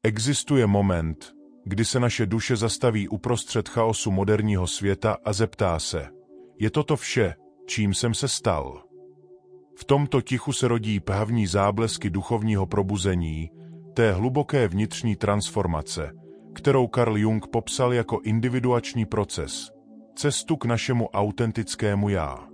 Existuje moment, kdy se naše duše zastaví uprostřed chaosu moderního světa a zeptá se, je toto vše, čím jsem se stal? V tomto tichu se rodí první záblesky duchovního probuzení, té hluboké vnitřní transformace, kterou Carl Jung popsal jako individuační proces, cestu k našemu autentickému já.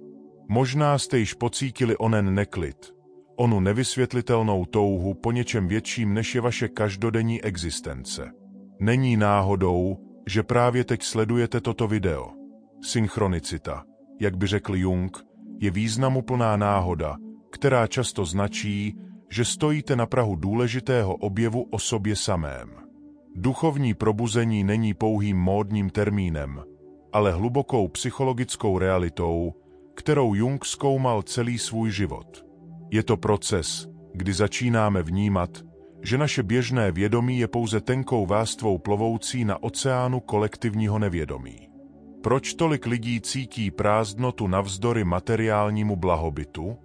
Možná jste již pocítili onen neklid, onu nevysvětlitelnou touhu po něčem větším než je vaše každodenní existence. Není náhodou, že právě teď sledujete toto video. Synchronicita, jak by řekl Jung, je významuplná náhoda, která často značí, že stojíte na prahu důležitého objevu o sobě samém. Duchovní probuzení není pouhým módním termínem, ale hlubokou psychologickou realitou, kterou Jung zkoumal celý svůj život. Je to proces, kdy začínáme vnímat, že naše běžné vědomí je pouze tenkou vrstvou plovoucí na oceánu kolektivního nevědomí. Proč tolik lidí cítí prázdnotu navzdory materiálnímu blahobytu?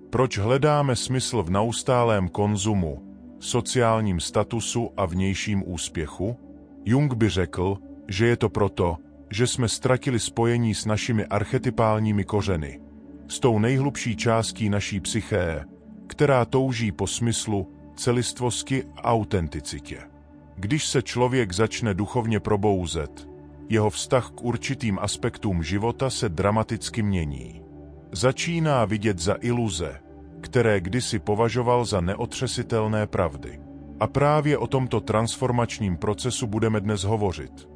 Proč hledáme smysl v neustálém konzumu, sociálním statusu a vnějším úspěchu? Jung by řekl, že je to proto, že jsme ztratili spojení s našimi archetypálními kořeny, s tou nejhlubší částí naší psyché, která touží po smyslu, celistvosti a autenticitě. Když se člověk začne duchovně probouzet, jeho vztah k určitým aspektům života se dramaticky mění. Začíná vidět za iluze, které kdysi považoval za neotřesitelné pravdy. A právě o tomto transformačním procesu budeme dnes hovořit.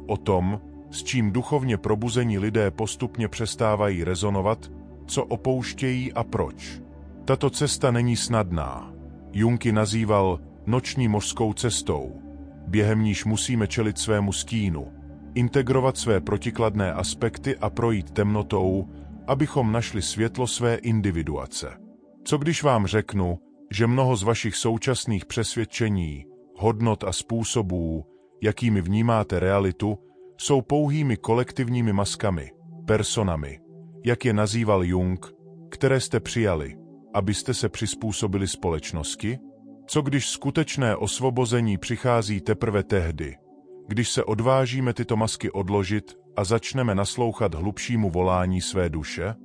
O tom, s čím duchovně probuzení lidé postupně přestávají rezonovat, co opouštějí a proč. Tato cesta není snadná. Jung ji nazýval noční mořskou cestou, během níž musíme čelit svému stínu, integrovat své protikladné aspekty a projít temnotou, abychom našli světlo své individuace. Co když vám řeknu, že mnoho z vašich současných přesvědčení, hodnot a způsobů, jakými vnímáte realitu, jsou pouhými kolektivními maskami, personami, jak je nazýval Jung, které jste přijali, abyste se přizpůsobili společnosti? Co když skutečné osvobození přichází teprve tehdy, když se odvážíme tyto masky odložit a začneme naslouchat hlubšímu volání své duše?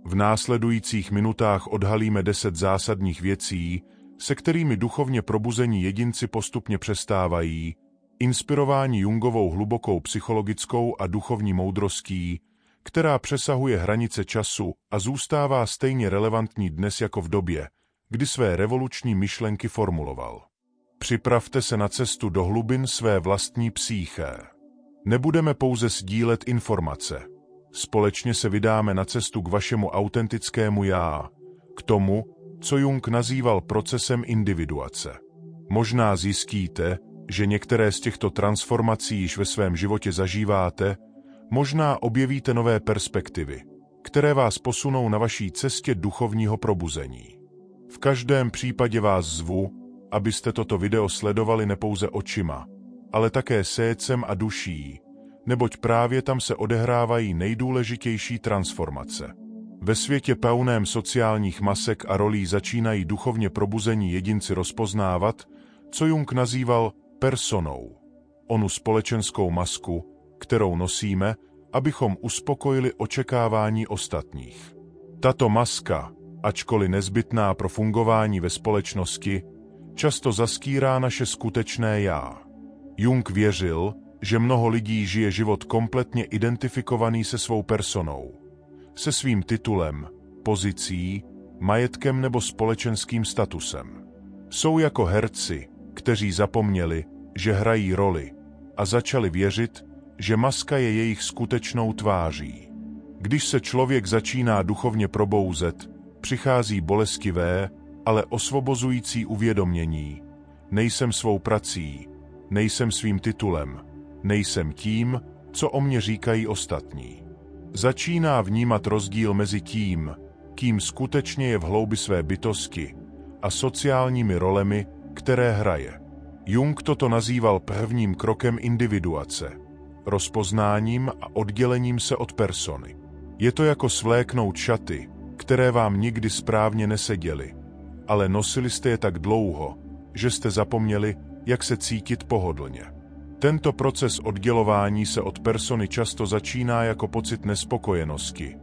V následujících minutách odhalíme 10 zásadních věcí, se kterými duchovně probuzení jedinci postupně přestávají, inspirováni Jungovou hlubokou psychologickou a duchovní moudrostí, která přesahuje hranice času a zůstává stejně relevantní dnes jako v době, kdy své revoluční myšlenky formuloval. Připravte se na cestu do hlubin své vlastní psyché. Nebudeme pouze sdílet informace. Společně se vydáme na cestu k vašemu autentickému já, k tomu, co Jung nazýval procesem individuace. Možná zjistíte, že některé z těchto transformací již ve svém životě zažíváte, možná objevíte nové perspektivy, které vás posunou na vaší cestě duchovního probuzení. V každém případě vás zvu, abyste toto video sledovali nepouze očima, ale také srdcem a duší, neboť právě tam se odehrávají nejdůležitější transformace. Ve světě plném sociálních masek a rolí začínají duchovně probuzení jedinci rozpoznávat, co Jung nazýval personou, onu společenskou masku, kterou nosíme, abychom uspokojili očekávání ostatních. Tato maska, ačkoliv nezbytná pro fungování ve společnosti, často zaskýrá naše skutečné já. Jung věřil, že mnoho lidí žije život kompletně identifikovaný se svou personou, se svým titulem, pozicí, majetkem nebo společenským statusem. Jsou jako herci, kteří zapomněli, že hrají roli, a začali věřit, že maska je jejich skutečnou tváří. Když se člověk začíná duchovně probouzet, přichází bolestivé, ale osvobozující uvědomění. Nejsem svou prací, nejsem svým titulem, nejsem tím, co o mně říkají ostatní. Začíná vnímat rozdíl mezi tím, kým skutečně je v hloubi své bytosti, a sociálními rolemi, které hraje. Jung toto nazýval prvním krokem individuace, rozpoznáním a oddělením se od persony. Je to jako svléknout šaty, které vám nikdy správně neseděly, ale nosili jste je tak dlouho, že jste zapomněli, jak se cítit pohodlně. Tento proces oddělování se od persony často začíná jako pocit nespokojenosti,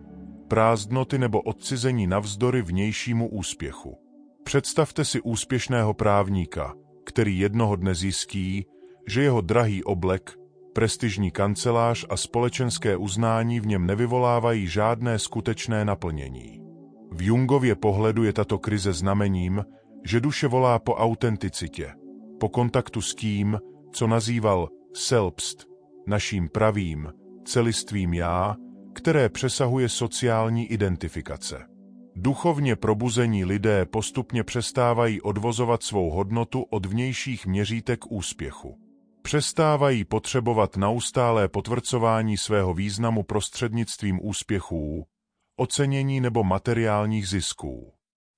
prázdnoty nebo odcizení navzdory vnějšímu úspěchu. Představte si úspěšného právníka, který jednoho dne zjistí, že jeho drahý oblek, prestižní kancelář a společenské uznání v něm nevyvolávají žádné skutečné naplnění. V Jungově pohledu je tato krize znamením, že duše volá po autenticitě, po kontaktu s tím, co nazýval selbst, naším pravým, celistvým já, které přesahuje sociální identifikace. Duchovně probuzení lidé postupně přestávají odvozovat svou hodnotu od vnějších měřítek úspěchu. Přestávají potřebovat neustálé potvrzování svého významu prostřednictvím úspěchů, ocenění nebo materiálních zisků.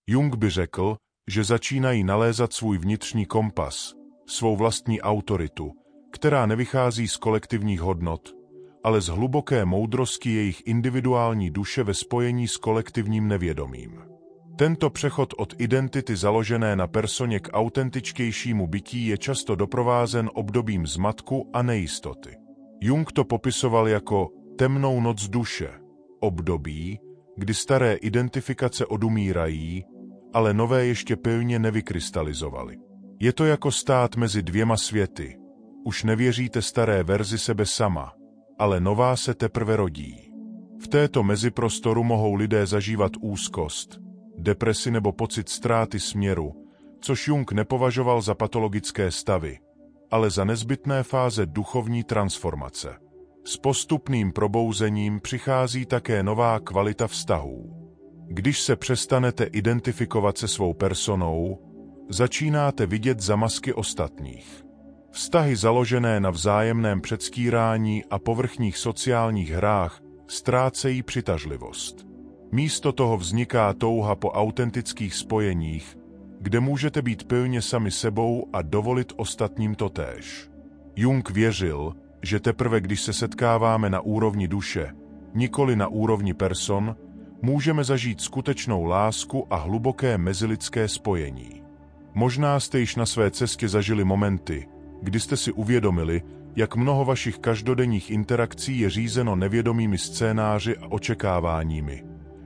Jung by řekl, že začínají nalézat svůj vnitřní kompas, svou vlastní autoritu, která nevychází z kolektivních hodnot, ale z hluboké moudrosti jejich individuální duše ve spojení s kolektivním nevědomím. Tento přechod od identity založené na personě k autentičtějšímu bytí je často doprovázen obdobím zmatku a nejistoty. Jung to popisoval jako temnou noc duše, období, kdy staré identifikace odumírají, ale nové ještě pilně nevykrystalizovaly. Je to jako stát mezi dvěma světy. Už nevěříte staré verzi sebe sama, ale nová se teprve rodí. V této meziprostoru mohou lidé zažívat úzkost, depresi nebo pocit ztráty směru, což Jung nepovažoval za patologické stavy, ale za nezbytné fáze duchovní transformace. S postupným probouzením přichází také nová kvalita vztahů. Když se přestanete identifikovat se svou personou, začínáte vidět zamazky ostatních. Vztahy založené na vzájemném předstírání a povrchních sociálních hrách ztrácejí přitažlivost. Místo toho vzniká touha po autentických spojeních, kde můžete být pilně sami sebou a dovolit ostatním totéž. Jung věřil, že teprve když se setkáváme na úrovni duše, nikoli na úrovni person, můžeme zažít skutečnou lásku a hluboké mezilidské spojení. Možná jste již na své cestě zažili momenty, kdy jste si uvědomili, jak mnoho vašich každodenních interakcí je řízeno nevědomými scénáři a očekáváními.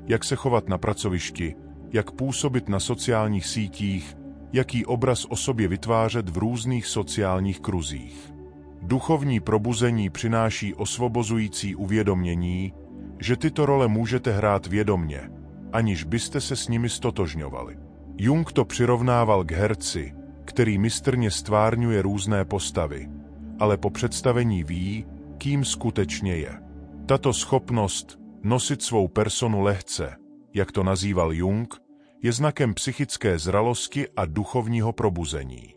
Jak se chovat na pracovišti, jak působit na sociálních sítích, jaký obraz o sobě vytvářet v různých sociálních kruzích. Duchovní probuzení přináší osvobozující uvědomění, že tyto role můžete hrát vědomně, aniž byste se s nimi stotožňovali. Jung to přirovnával k herci, který mistrně stvárňuje různé postavy, ale po představení ví, kým skutečně je. Tato schopnost nosit svou personu lehce, jak to nazýval Jung, je znakem psychické zralosti a duchovního probuzení.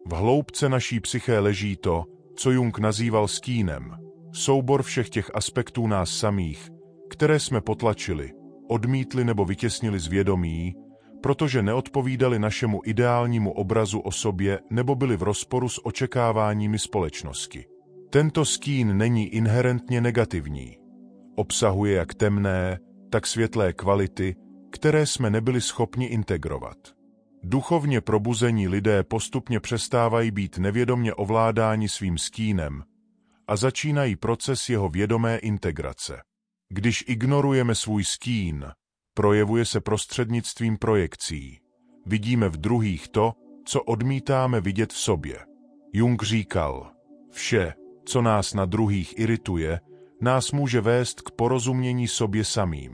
V hloubce naší psyché leží to, co Jung nazýval stínem, soubor všech těch aspektů nás samých, které jsme potlačili, odmítli nebo vytěsnili z vědomí, protože neodpovídali našemu ideálnímu obrazu o sobě nebo byli v rozporu s očekáváními společnosti. Tento stín není inherentně negativní. Obsahuje jak temné, tak světlé kvality, které jsme nebyli schopni integrovat. Duchovně probuzení lidé postupně přestávají být nevědomě ovládáni svým stínem a začínají proces jeho vědomé integrace. Když ignorujeme svůj stín, projevuje se prostřednictvím projekcí. Vidíme v druhých to, co odmítáme vidět v sobě. Jung říkal, vše, co nás na druhých irituje, nás může vést k porozumění sobě samým.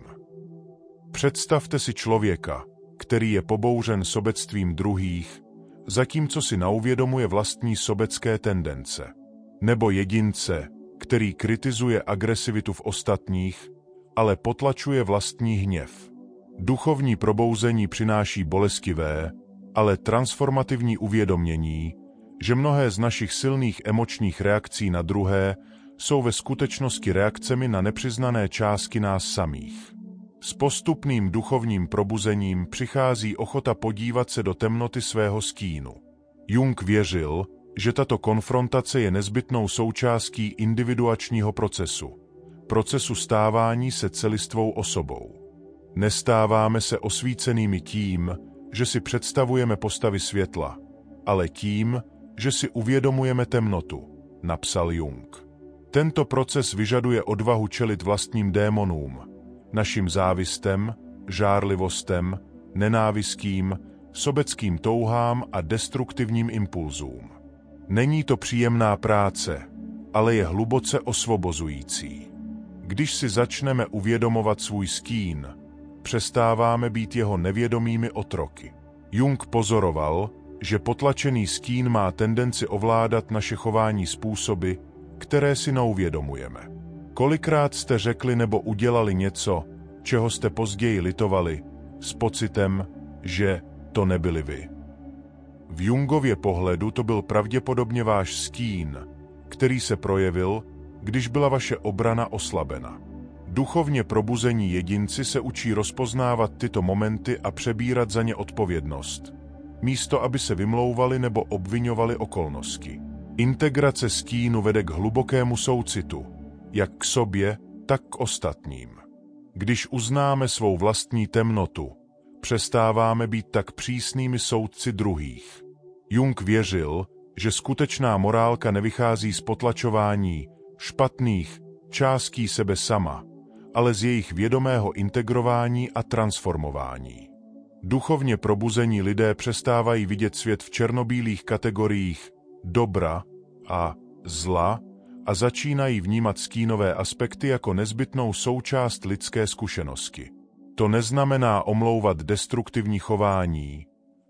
Představte si člověka, který je pobouřen sobectvím druhých, zatímco si neuvědomuje vlastní sobecké tendence. Nebo jedince, který kritizuje agresivitu v ostatních, ale potlačuje vlastní hněv. Duchovní probouzení přináší bolestivé, ale transformativní uvědomění, že mnohé z našich silných emočních reakcí na druhé jsou ve skutečnosti reakcemi na nepřiznané části nás samých. S postupným duchovním probuzením přichází ochota podívat se do temnoty svého stínu. Jung věřil, že tato konfrontace je nezbytnou součástí individuačního procesu stávání se celistvou osobou. Nestáváme se osvícenými tím, že si představujeme postavy světla, ale tím, že si uvědomujeme temnotu, napsal Jung. Tento proces vyžaduje odvahu čelit vlastním démonům, našim závistem, žárlivostem, nenávistím, sobeckým touhám a destruktivním impulzům. Není to příjemná práce, ale je hluboce osvobozující. Když si začneme uvědomovat svůj stín, přestáváme být jeho nevědomými otroky. Jung pozoroval, že potlačený stín má tendenci ovládat naše chování způsoby, které si neuvědomujeme. Kolikrát jste řekli nebo udělali něco, čeho jste později litovali, s pocitem, že to nebyli vy. V Jungově pohledu to byl pravděpodobně váš stín, který se projevil, když byla vaše obrana oslabena. Duchovně probuzení jedinci se učí rozpoznávat tyto momenty a přebírat za ně odpovědnost, místo aby se vymlouvali nebo obviňovali okolnosti. Integrace stínu vede k hlubokému soucitu, jak k sobě, tak k ostatním. Když uznáme svou vlastní temnotu, přestáváme být tak přísnými soudci druhých. Jung věřil, že skutečná morálka nevychází z potlačování špatných částí sebe sama, ale z jejich vědomého integrování a transformování. Duchovně probuzení lidé přestávají vidět svět v černobílých kategoriích dobra a zla a začínají vnímat stínové aspekty jako nezbytnou součást lidské zkušenosti. To neznamená omlouvat destruktivní chování,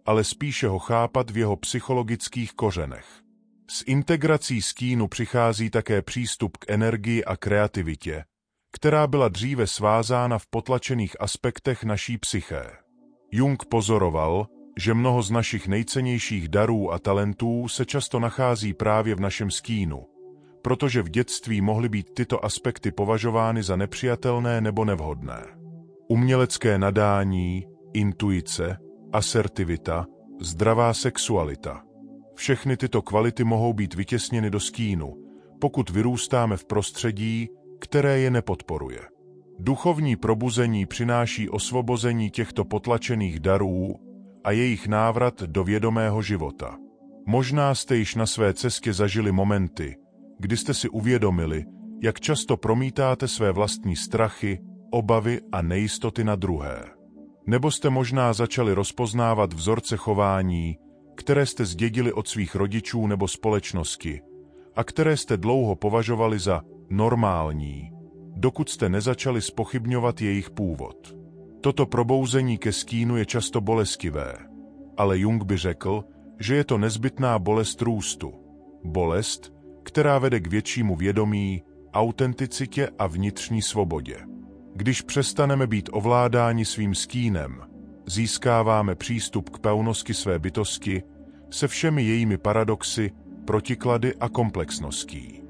ale spíše ho chápat v jeho psychologických kořenech. S integrací stínu přichází také přístup k energii a kreativitě, která byla dříve svázána v potlačených aspektech naší psyché. Jung pozoroval, že mnoho z našich nejcennějších darů a talentů se často nachází právě v našem stínu, protože v dětství mohly být tyto aspekty považovány za nepřijatelné nebo nevhodné. Umělecké nadání, intuice, asertivita, zdravá sexualita. Všechny tyto kvality mohou být vytěsněny do stínu, pokud vyrůstáme v prostředí, které je nepodporuje. Duchovní probuzení přináší osvobození těchto potlačených darů a jejich návrat do vědomého života. Možná jste již na své cestě zažili momenty, kdy jste si uvědomili, jak často promítáte své vlastní strachy, obavy a nejistoty na druhé. Nebo jste možná začali rozpoznávat vzorce chování, které jste zdědili od svých rodičů nebo společnosti a které jste dlouho považovali za normální, dokud jste nezačali zpochybňovat jejich původ. Toto probouzení ke stínu je často bolestivé, ale Jung by řekl, že je to nezbytná bolest růstu. Bolest, která vede k většímu vědomí, autenticitě a vnitřní svobodě. Když přestaneme být ovládáni svým stínem, získáváme přístup k pevnosti své bytosti se všemi jejími paradoxy, protiklady a komplexností.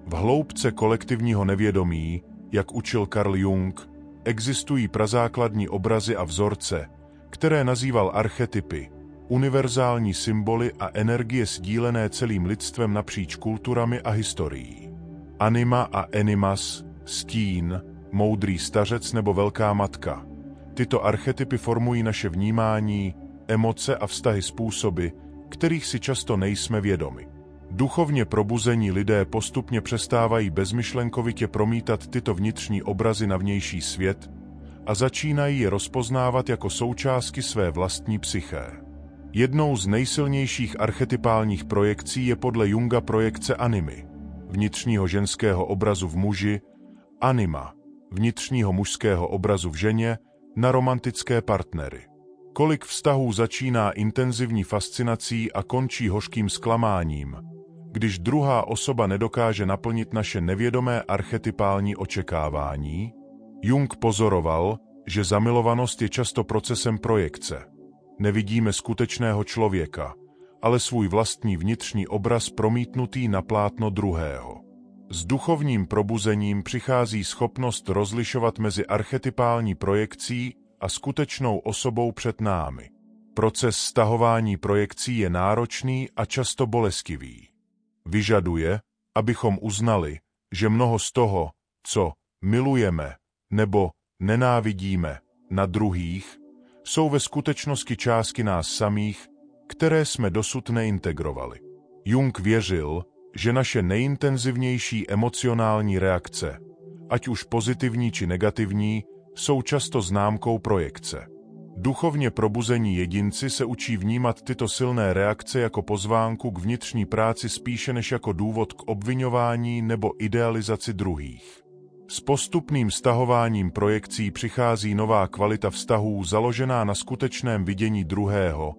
V hloubce kolektivního nevědomí, jak učil Carl Jung, existují prazákladní obrazy a vzorce, které nazýval archetypy, univerzální symboly a energie sdílené celým lidstvem napříč kulturami a historií. Anima a animas, stín, moudrý stařec nebo velká matka. Tyto archetypy formují naše vnímání, emoce a vztahy způsoby, kterých si často nejsme vědomi. Duchovně probuzení lidé postupně přestávají bezmyšlenkovitě promítat tyto vnitřní obrazy na vnější svět a začínají je rozpoznávat jako součástky své vlastní psyché. Jednou z nejsilnějších archetypálních projekcí je podle Junga projekce animy, vnitřního ženského obrazu v muži, anima, vnitřního mužského obrazu v ženě, na romantické partnery. Kolik vztahů začíná intenzivní fascinací a končí hořkým zklamáním, když druhá osoba nedokáže naplnit naše nevědomé archetypální očekávání? Jung pozoroval, že zamilovanost je často procesem projekce. Nevidíme skutečného člověka, ale svůj vlastní vnitřní obraz promítnutý na plátno druhého. S duchovním probuzením přichází schopnost rozlišovat mezi archetypální projekcí a skutečnou osobou před námi. Proces stahování projekcí je náročný a často bolestivý. Vyžaduje, abychom uznali, že mnoho z toho, co milujeme nebo nenávidíme na druhých, jsou ve skutečnosti částky nás samých, které jsme dosud neintegrovali. Jung věřil, že naše nejintenzivnější emocionální reakce, ať už pozitivní či negativní, jsou často známkou projekce. Duchovně probuzení jedinci se učí vnímat tyto silné reakce jako pozvánku k vnitřní práci spíše než jako důvod k obviňování nebo idealizaci druhých. S postupným stahováním projekcí přichází nová kvalita vztahů založená na skutečném vidění druhého,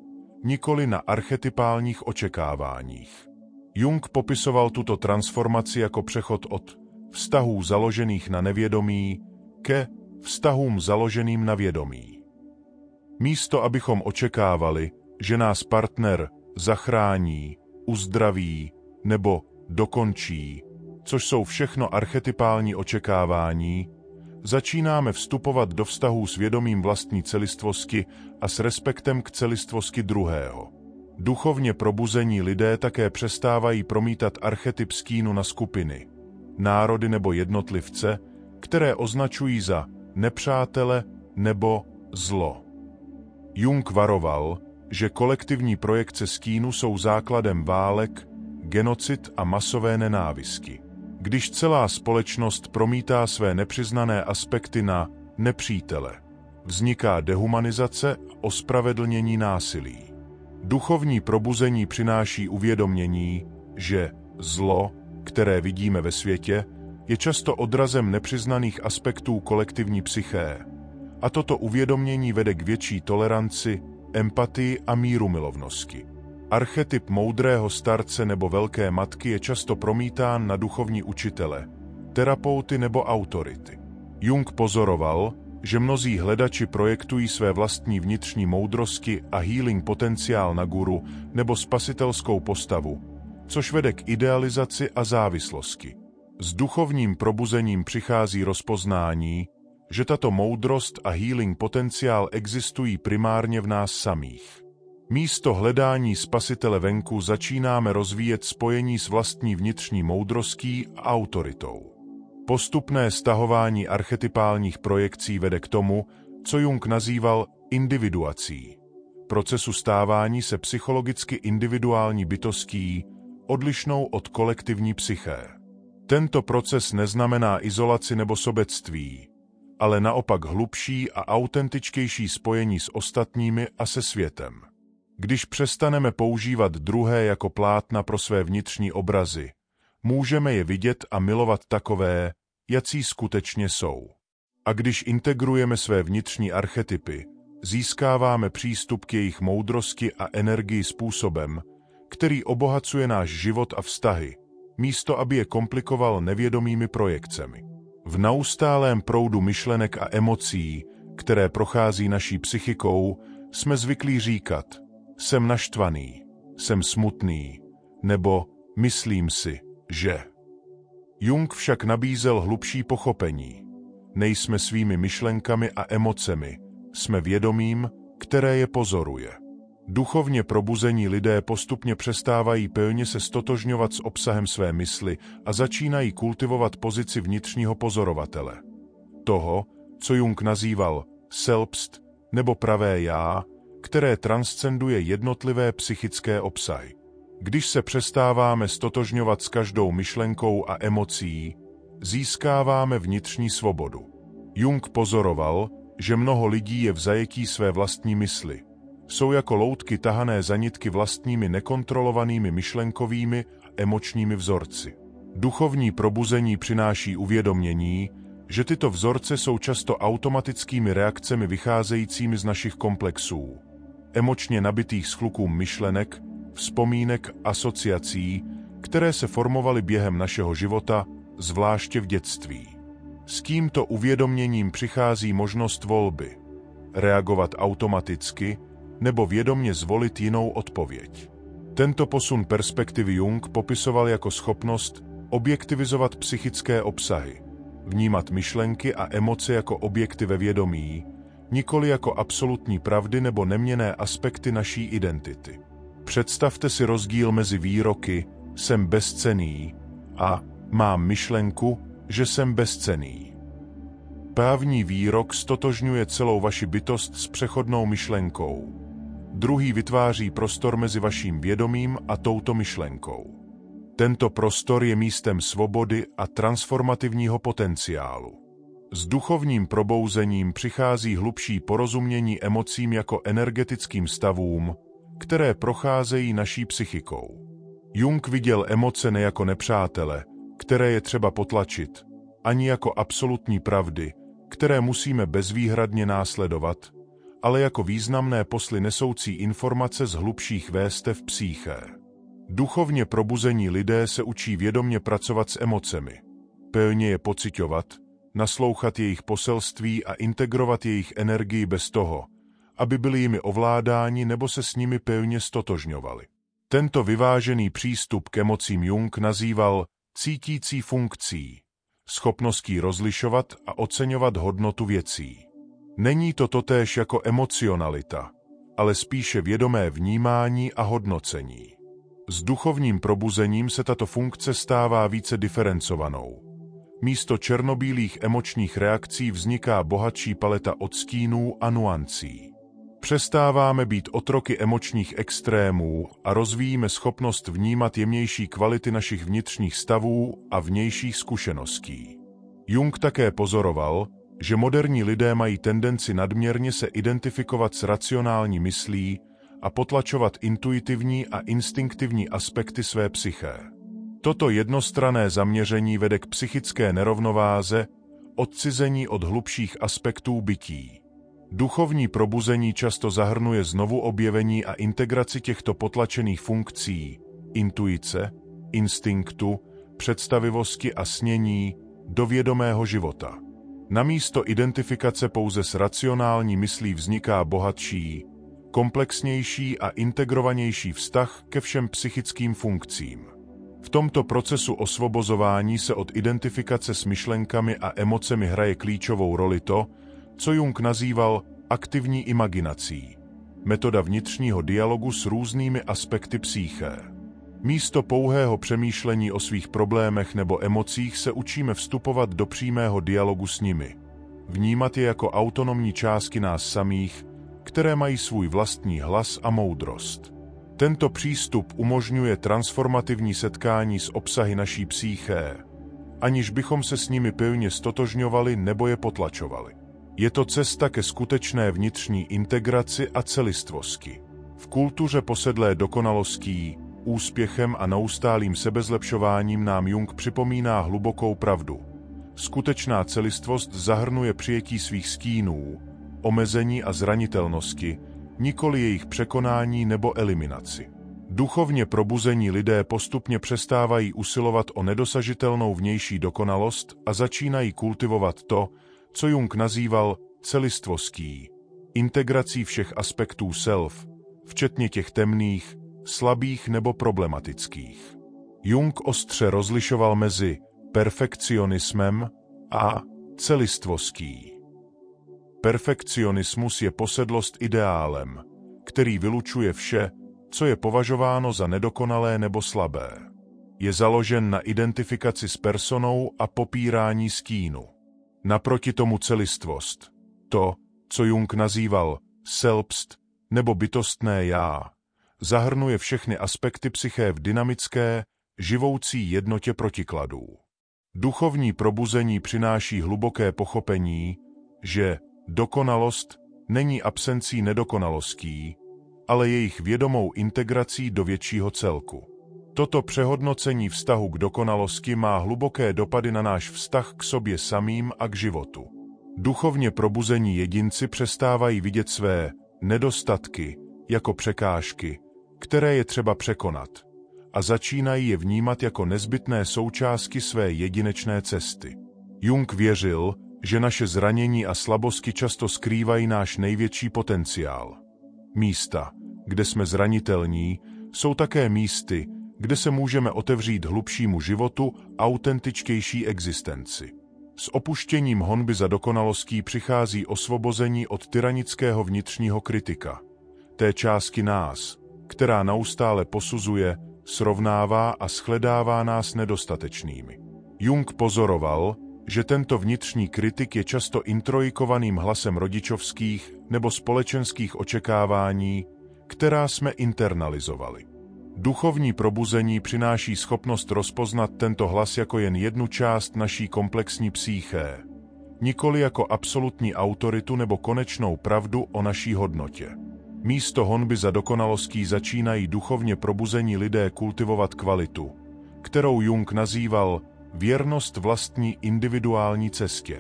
nikoli na archetypálních očekáváních. Jung popisoval tuto transformaci jako přechod od vztahů založených na nevědomí ke vztahům založeným na vědomí. Místo abychom očekávali, že nás partner zachrání, uzdraví nebo dokončí, což jsou všechno archetypální očekávání, začínáme vstupovat do vztahů s vědomím vlastní celistvosti a s respektem k celistvosti druhého. Duchovně probuzení lidé také přestávají promítat archetyp stínu na skupiny, národy nebo jednotlivce, které označují za nepřátele nebo zlo. Jung varoval, že kolektivní projekce stínu jsou základem válek, genocid a masové nenávisti. Když celá společnost promítá své nepřiznané aspekty na nepřítele, vzniká dehumanizace a ospravedlnění násilí. Duchovní probuzení přináší uvědomění, že zlo, které vidíme ve světě, je často odrazem nepřiznaných aspektů kolektivní psyché. A toto uvědomění vede k větší toleranci, empatii a mírumilovnosti. Archetyp moudrého starce nebo velké matky je často promítán na duchovní učitele, terapeuty nebo autority. Jung pozoroval, že mnozí hledači projektují své vlastní vnitřní moudrosti a healing potenciál na guru nebo spasitelskou postavu, což vede k idealizaci a závislosti. S duchovním probuzením přichází rozpoznání, že tato moudrost a healing potenciál existují primárně v nás samých. Místo hledání spasitele venku začínáme rozvíjet spojení s vlastní vnitřní moudrostí a autoritou. Postupné stahování archetypálních projekcí vede k tomu, co Jung nazýval individuací, procesu stávání se psychologicky individuální bytostí, odlišnou od kolektivní psyché. Tento proces neznamená izolaci nebo sobectví, ale naopak hlubší a autentičtější spojení s ostatními a se světem. Když přestaneme používat druhé jako plátna pro své vnitřní obrazy, můžeme je vidět a milovat takové, jací skutečně jsou. A když integrujeme své vnitřní archetypy, získáváme přístup k jejich moudrosti a energii způsobem, který obohacuje náš život a vztahy, místo aby je komplikoval nevědomými projekcemi. V neustálém proudu myšlenek a emocí, které prochází naší psychikou, jsme zvyklí říkat: jsem naštvaný, jsem smutný, nebo myslím si, že. Jung však nabízel hlubší pochopení. Nejsme svými myšlenkami a emocemi, jsme vědomím, které je pozoruje. Duchovně probuzení lidé postupně přestávají pilně se stotožňovat s obsahem své mysli a začínají kultivovat pozici vnitřního pozorovatele. Toho, co Jung nazýval selbst nebo pravé já, které transcenduje jednotlivé psychické obsahy. Když se přestáváme stotožňovat s každou myšlenkou a emocí, získáváme vnitřní svobodu. Jung pozoroval, že mnoho lidí je v zajetí své vlastní mysli. Jsou jako loutky tahané za nitky vlastními nekontrolovanými myšlenkovými a emočními vzorci. Duchovní probuzení přináší uvědomění, že tyto vzorce jsou často automatickými reakcemi vycházejícími z našich komplexů, emočně nabitých schluků myšlenek, vzpomínek, asociací, které se formovaly během našeho života, zvláště v dětství. S tímto uvědoměním přichází možnost volby, reagovat automaticky nebo vědomě zvolit jinou odpověď. Tento posun perspektivy Jung popisoval jako schopnost objektivizovat psychické obsahy, vnímat myšlenky a emoce jako objekty ve vědomí, nikoli jako absolutní pravdy nebo neměnné aspekty naší identity. Představte si rozdíl mezi výroky jsem bezcenný a mám myšlenku, že jsem bezcenný. Právní výrok stotožňuje celou vaši bytost s přechodnou myšlenkou. druhý vytváří prostor mezi vaším vědomím a touto myšlenkou. Tento prostor je místem svobody a transformativního potenciálu. S duchovním probouzením přichází hlubší porozumění emocím jako energetickým stavům, které procházejí naší psychikou. Jung viděl emoce ne jako nepřátele, které je třeba potlačit, ani jako absolutní pravdy, které musíme bezvýhradně následovat, ale jako významné posly nesoucí informace z hlubších vrstev psyché. Duchovně probuzení lidé se učí vědomě pracovat s emocemi, pilně je pociťovat, naslouchat jejich poselství a integrovat jejich energii bez toho, aby byli jimi ovládáni nebo se s nimi pilně stotožňovali. Tento vyvážený přístup k emocím Jung nazýval cítící funkcí, schopností rozlišovat a oceňovat hodnotu věcí. Není to totéž jako emocionalita, ale spíše vědomé vnímání a hodnocení. S duchovním probuzením se tato funkce stává více diferencovanou. Místo černobílých emočních reakcí vzniká bohatší paleta odstínů a nuancí. Přestáváme být otroky emočních extrémů a rozvíjíme schopnost vnímat jemnější kvality našich vnitřních stavů a vnějších zkušeností. Jung také pozoroval, že moderní lidé mají tendenci nadměrně se identifikovat s racionální myslí a potlačovat intuitivní a instinktivní aspekty své psyché. Toto jednostranné zaměření vede k psychické nerovnováze, odcizení od hlubších aspektů bytí. Duchovní probuzení často zahrnuje znovu objevení a integraci těchto potlačených funkcí, intuice, instinktu, představivosti a snění do vědomého života. Namísto identifikace pouze s racionální myslí vzniká bohatší, komplexnější a integrovanější vztah ke všem psychickým funkcím. V tomto procesu osvobozování se od identifikace s myšlenkami a emocemi hraje klíčovou roli to, co Jung nazýval aktivní imaginací, metoda vnitřního dialogu s různými aspekty psyché. Místo pouhého přemýšlení o svých problémech nebo emocích se učíme vstupovat do přímého dialogu s nimi, vnímat je jako autonomní části nás samých, které mají svůj vlastní hlas a moudrost. Tento přístup umožňuje transformativní setkání s obsahy naší psyché, aniž bychom se s nimi pilně stotožňovali nebo je potlačovali. Je to cesta ke skutečné vnitřní integraci a celistvosti. V kultuře posedlé dokonalostí, úspěchem a neustálým sebezlepšováním nám Jung připomíná hlubokou pravdu. Skutečná celistvost zahrnuje přijetí svých stínů, omezení a zranitelnosti, nikoli jejich překonání nebo eliminaci. Duchovně probuzení lidé postupně přestávají usilovat o nedosažitelnou vnější dokonalost a začínají kultivovat to, co Jung nazýval celistvostí, integrací všech aspektů self, včetně těch temných, slabých nebo problematických. Jung ostře rozlišoval mezi perfekcionismem a celistvostí. Perfekcionismus je posedlost ideálem, který vylučuje vše, co je považováno za nedokonalé nebo slabé. Je založen na identifikaci s personou a popírání stínu. Naproti tomu celistvost, to, co Jung nazýval selbst nebo bytostné já, zahrnuje všechny aspekty psyché v dynamické, živoucí jednotě protikladů. Duchovní probuzení přináší hluboké pochopení, že dokonalost není absencí nedokonalostí, ale jejich vědomou integrací do většího celku. Toto přehodnocení vztahu k dokonalosti má hluboké dopady na náš vztah k sobě samým a k životu. Duchovně probuzení jedinci přestávají vidět své nedostatky jako překážky, které je třeba překonat, a začínají je vnímat jako nezbytné součástky své jedinečné cesty. Jung věřil, že naše zranění a slabosti často skrývají náš největší potenciál. Místa, kde jsme zranitelní, jsou také místy, kde se můžeme otevřít hlubšímu životu, autentičtější existenci. S opuštěním honby za dokonalostí přichází osvobození od tyranického vnitřního kritika, té části nás, která neustále posuzuje, srovnává a shledává nás nedostatečnými. Jung pozoroval, že tento vnitřní kritik je často introjikovaným hlasem rodičovských nebo společenských očekávání, která jsme internalizovali. Duchovní probuzení přináší schopnost rozpoznat tento hlas jako jen jednu část naší komplexní psyché, nikoli jako absolutní autoritu nebo konečnou pravdu o naší hodnotě. Místo honby za dokonalostí začínají duchovně probuzení lidé kultivovat kvalitu, kterou Jung nazýval věrnost vlastní individuální cestě.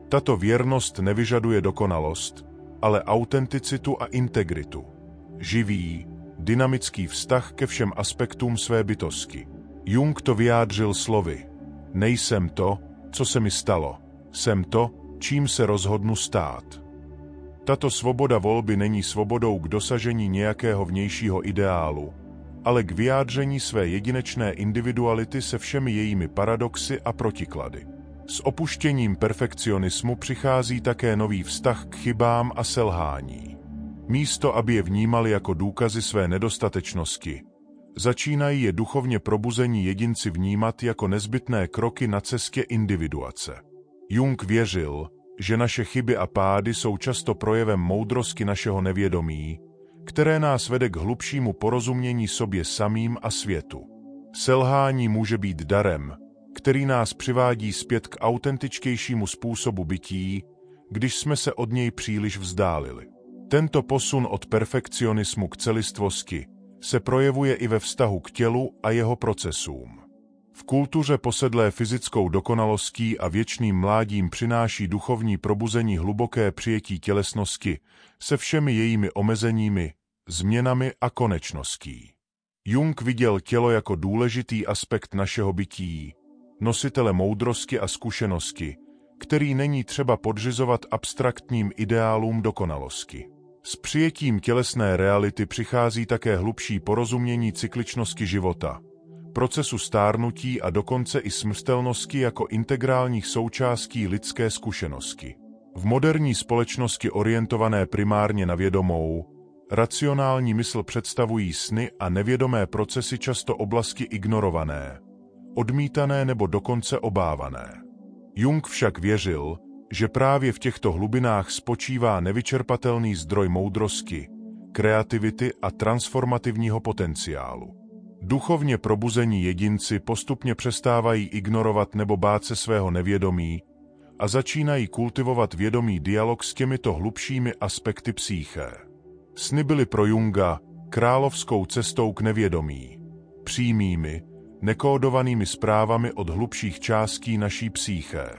Tato věrnost nevyžaduje dokonalost, ale autenticitu a integritu. Živý, dynamický vztah ke všem aspektům své bytosti. Jung to vyjádřil slovy: nejsem to, co se mi stalo, jsem to, čím se rozhodnu stát. Tato svoboda volby není svobodou k dosažení nějakého vnějšího ideálu, ale k vyjádření své jedinečné individuality se všemi jejími paradoxy a protiklady. S opuštěním perfekcionismu přichází také nový vztah k chybám a selhání. Místo, aby je vnímali jako důkazy své nedostatečnosti, začínají je duchovně probuzení jedinci vnímat jako nezbytné kroky na cestě individuace. Jung věřil, že naše chyby a pády jsou často projevem moudrosti našeho nevědomí, které nás vede k hlubšímu porozumění sobě samým a světu. Selhání může být darem, který nás přivádí zpět k autentičtějšímu způsobu bytí, když jsme se od něj příliš vzdálili. Tento posun od perfekcionismu k celistvosti se projevuje i ve vztahu k tělu a jeho procesům. V kultuře posedlé fyzickou dokonalostí a věčným mládím přináší duchovní probuzení hluboké přijetí tělesnosti se všemi jejími omezeními, změnami a konečností. Jung viděl tělo jako důležitý aspekt našeho bytí, nositele moudrosti a zkušenosti, který není třeba podřizovat abstraktním ideálům dokonalosti. S přijetím tělesné reality přichází také hlubší porozumění cykličnosti života, procesu stárnutí a dokonce i smrtelnosti jako integrálních součástí lidské zkušenosti. V moderní společnosti orientované primárně na vědomou, racionální mysl představují sny a nevědomé procesy často oblasti ignorované, odmítané nebo dokonce obávané. Jung však věřil, že právě v těchto hlubinách spočívá nevyčerpatelný zdroj moudrosti, kreativity a transformativního potenciálu. Duchovně probuzení jedinci postupně přestávají ignorovat nebo bát se svého nevědomí a začínají kultivovat vědomý dialog s těmito hlubšími aspekty psyché. Sny byly pro Junga královskou cestou k nevědomí, přímými, nekódovanými zprávami od hlubších částí naší psyché.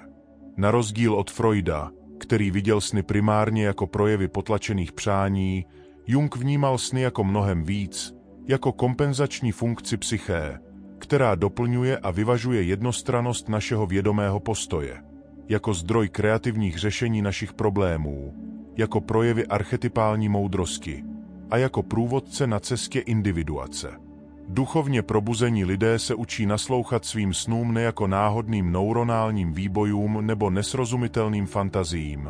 Na rozdíl od Freuda, který viděl sny primárně jako projevy potlačených přání, Jung vnímal sny jako mnohem víc, jako kompenzační funkci psyché, která doplňuje a vyvažuje jednostrannost našeho vědomého postoje, jako zdroj kreativních řešení našich problémů, jako projevy archetypální moudrosti a jako průvodce na cestě individuace. Duchovně probuzení lidé se učí naslouchat svým snům ne jako náhodným neuronálním výbojům nebo nesrozumitelným fantaziím,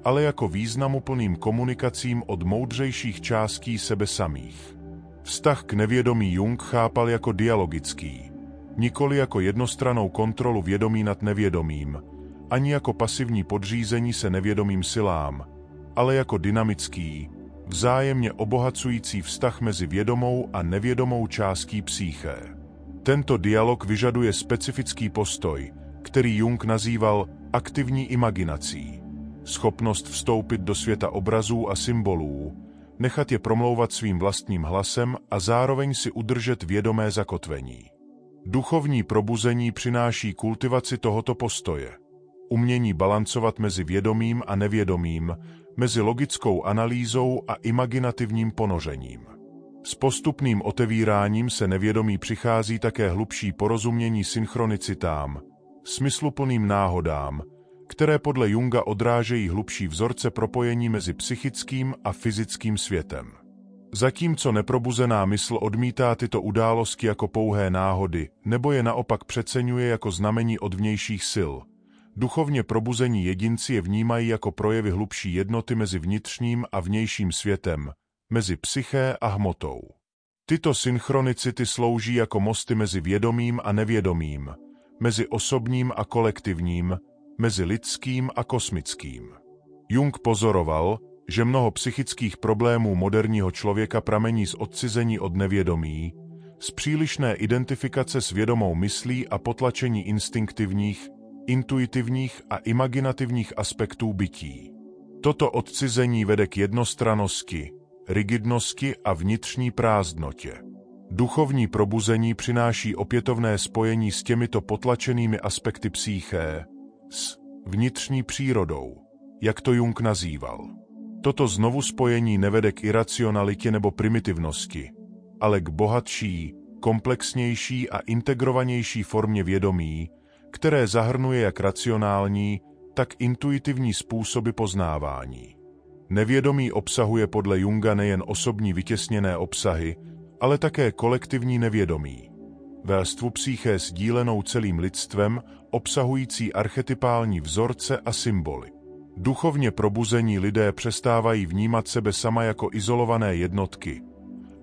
ale jako významuplným komunikacím od moudřejších částí sebe samých. Vztah k nevědomí Jung chápal jako dialogický, nikoli jako jednostrannou kontrolu vědomí nad nevědomím, ani jako pasivní podřízení se nevědomým silám, ale jako dynamický, vzájemně obohacující vztah mezi vědomou a nevědomou částí psyché. Tento dialog vyžaduje specifický postoj, který Jung nazýval aktivní imaginací. Schopnost vstoupit do světa obrazů a symbolů, nechat je promlouvat svým vlastním hlasem a zároveň si udržet vědomé zakotvení. Duchovní probuzení přináší kultivaci tohoto postoje. Umění balancovat mezi vědomým a nevědomým, mezi logickou analýzou a imaginativním ponořením. S postupným otevíráním se nevědomí přichází také hlubší porozumění synchronicitám, smysluplným náhodám, které podle Junga odrážejí hlubší vzorce propojení mezi psychickým a fyzickým světem. Zatímco neprobuzená mysl odmítá tyto události jako pouhé náhody, nebo je naopak přeceňuje jako znamení od vnějších sil, duchovně probuzení jedinci je vnímají jako projevy hlubší jednoty mezi vnitřním a vnějším světem, mezi psyché a hmotou. Tyto synchronicity slouží jako mosty mezi vědomým a nevědomým, mezi osobním a kolektivním, mezi lidským a kosmickým. Jung pozoroval, že mnoho psychických problémů moderního člověka pramení z odcizení od nevědomí, z přílišné identifikace s vědomou myslí a potlačení instinktivních, intuitivních a imaginativních aspektů bytí. Toto odcizení vede k jednostrannosti, rigidnosti a vnitřní prázdnotě. Duchovní probuzení přináší opětovné spojení s těmito potlačenými aspekty psyché, s vnitřní přírodou, jak to Jung nazýval. Toto znovu spojení nevede k iracionalitě nebo primitivnosti, ale k bohatší, komplexnější a integrovanější formě vědomí, které zahrnuje jak racionální, tak intuitivní způsoby poznávání. Nevědomí obsahuje podle Junga nejen osobní vytěsněné obsahy, ale také kolektivní nevědomí. Vrstvu psyché sdílenou celým lidstvem, obsahující archetypální vzorce a symboly. Duchovně probuzení lidé přestávají vnímat sebe sama jako izolované jednotky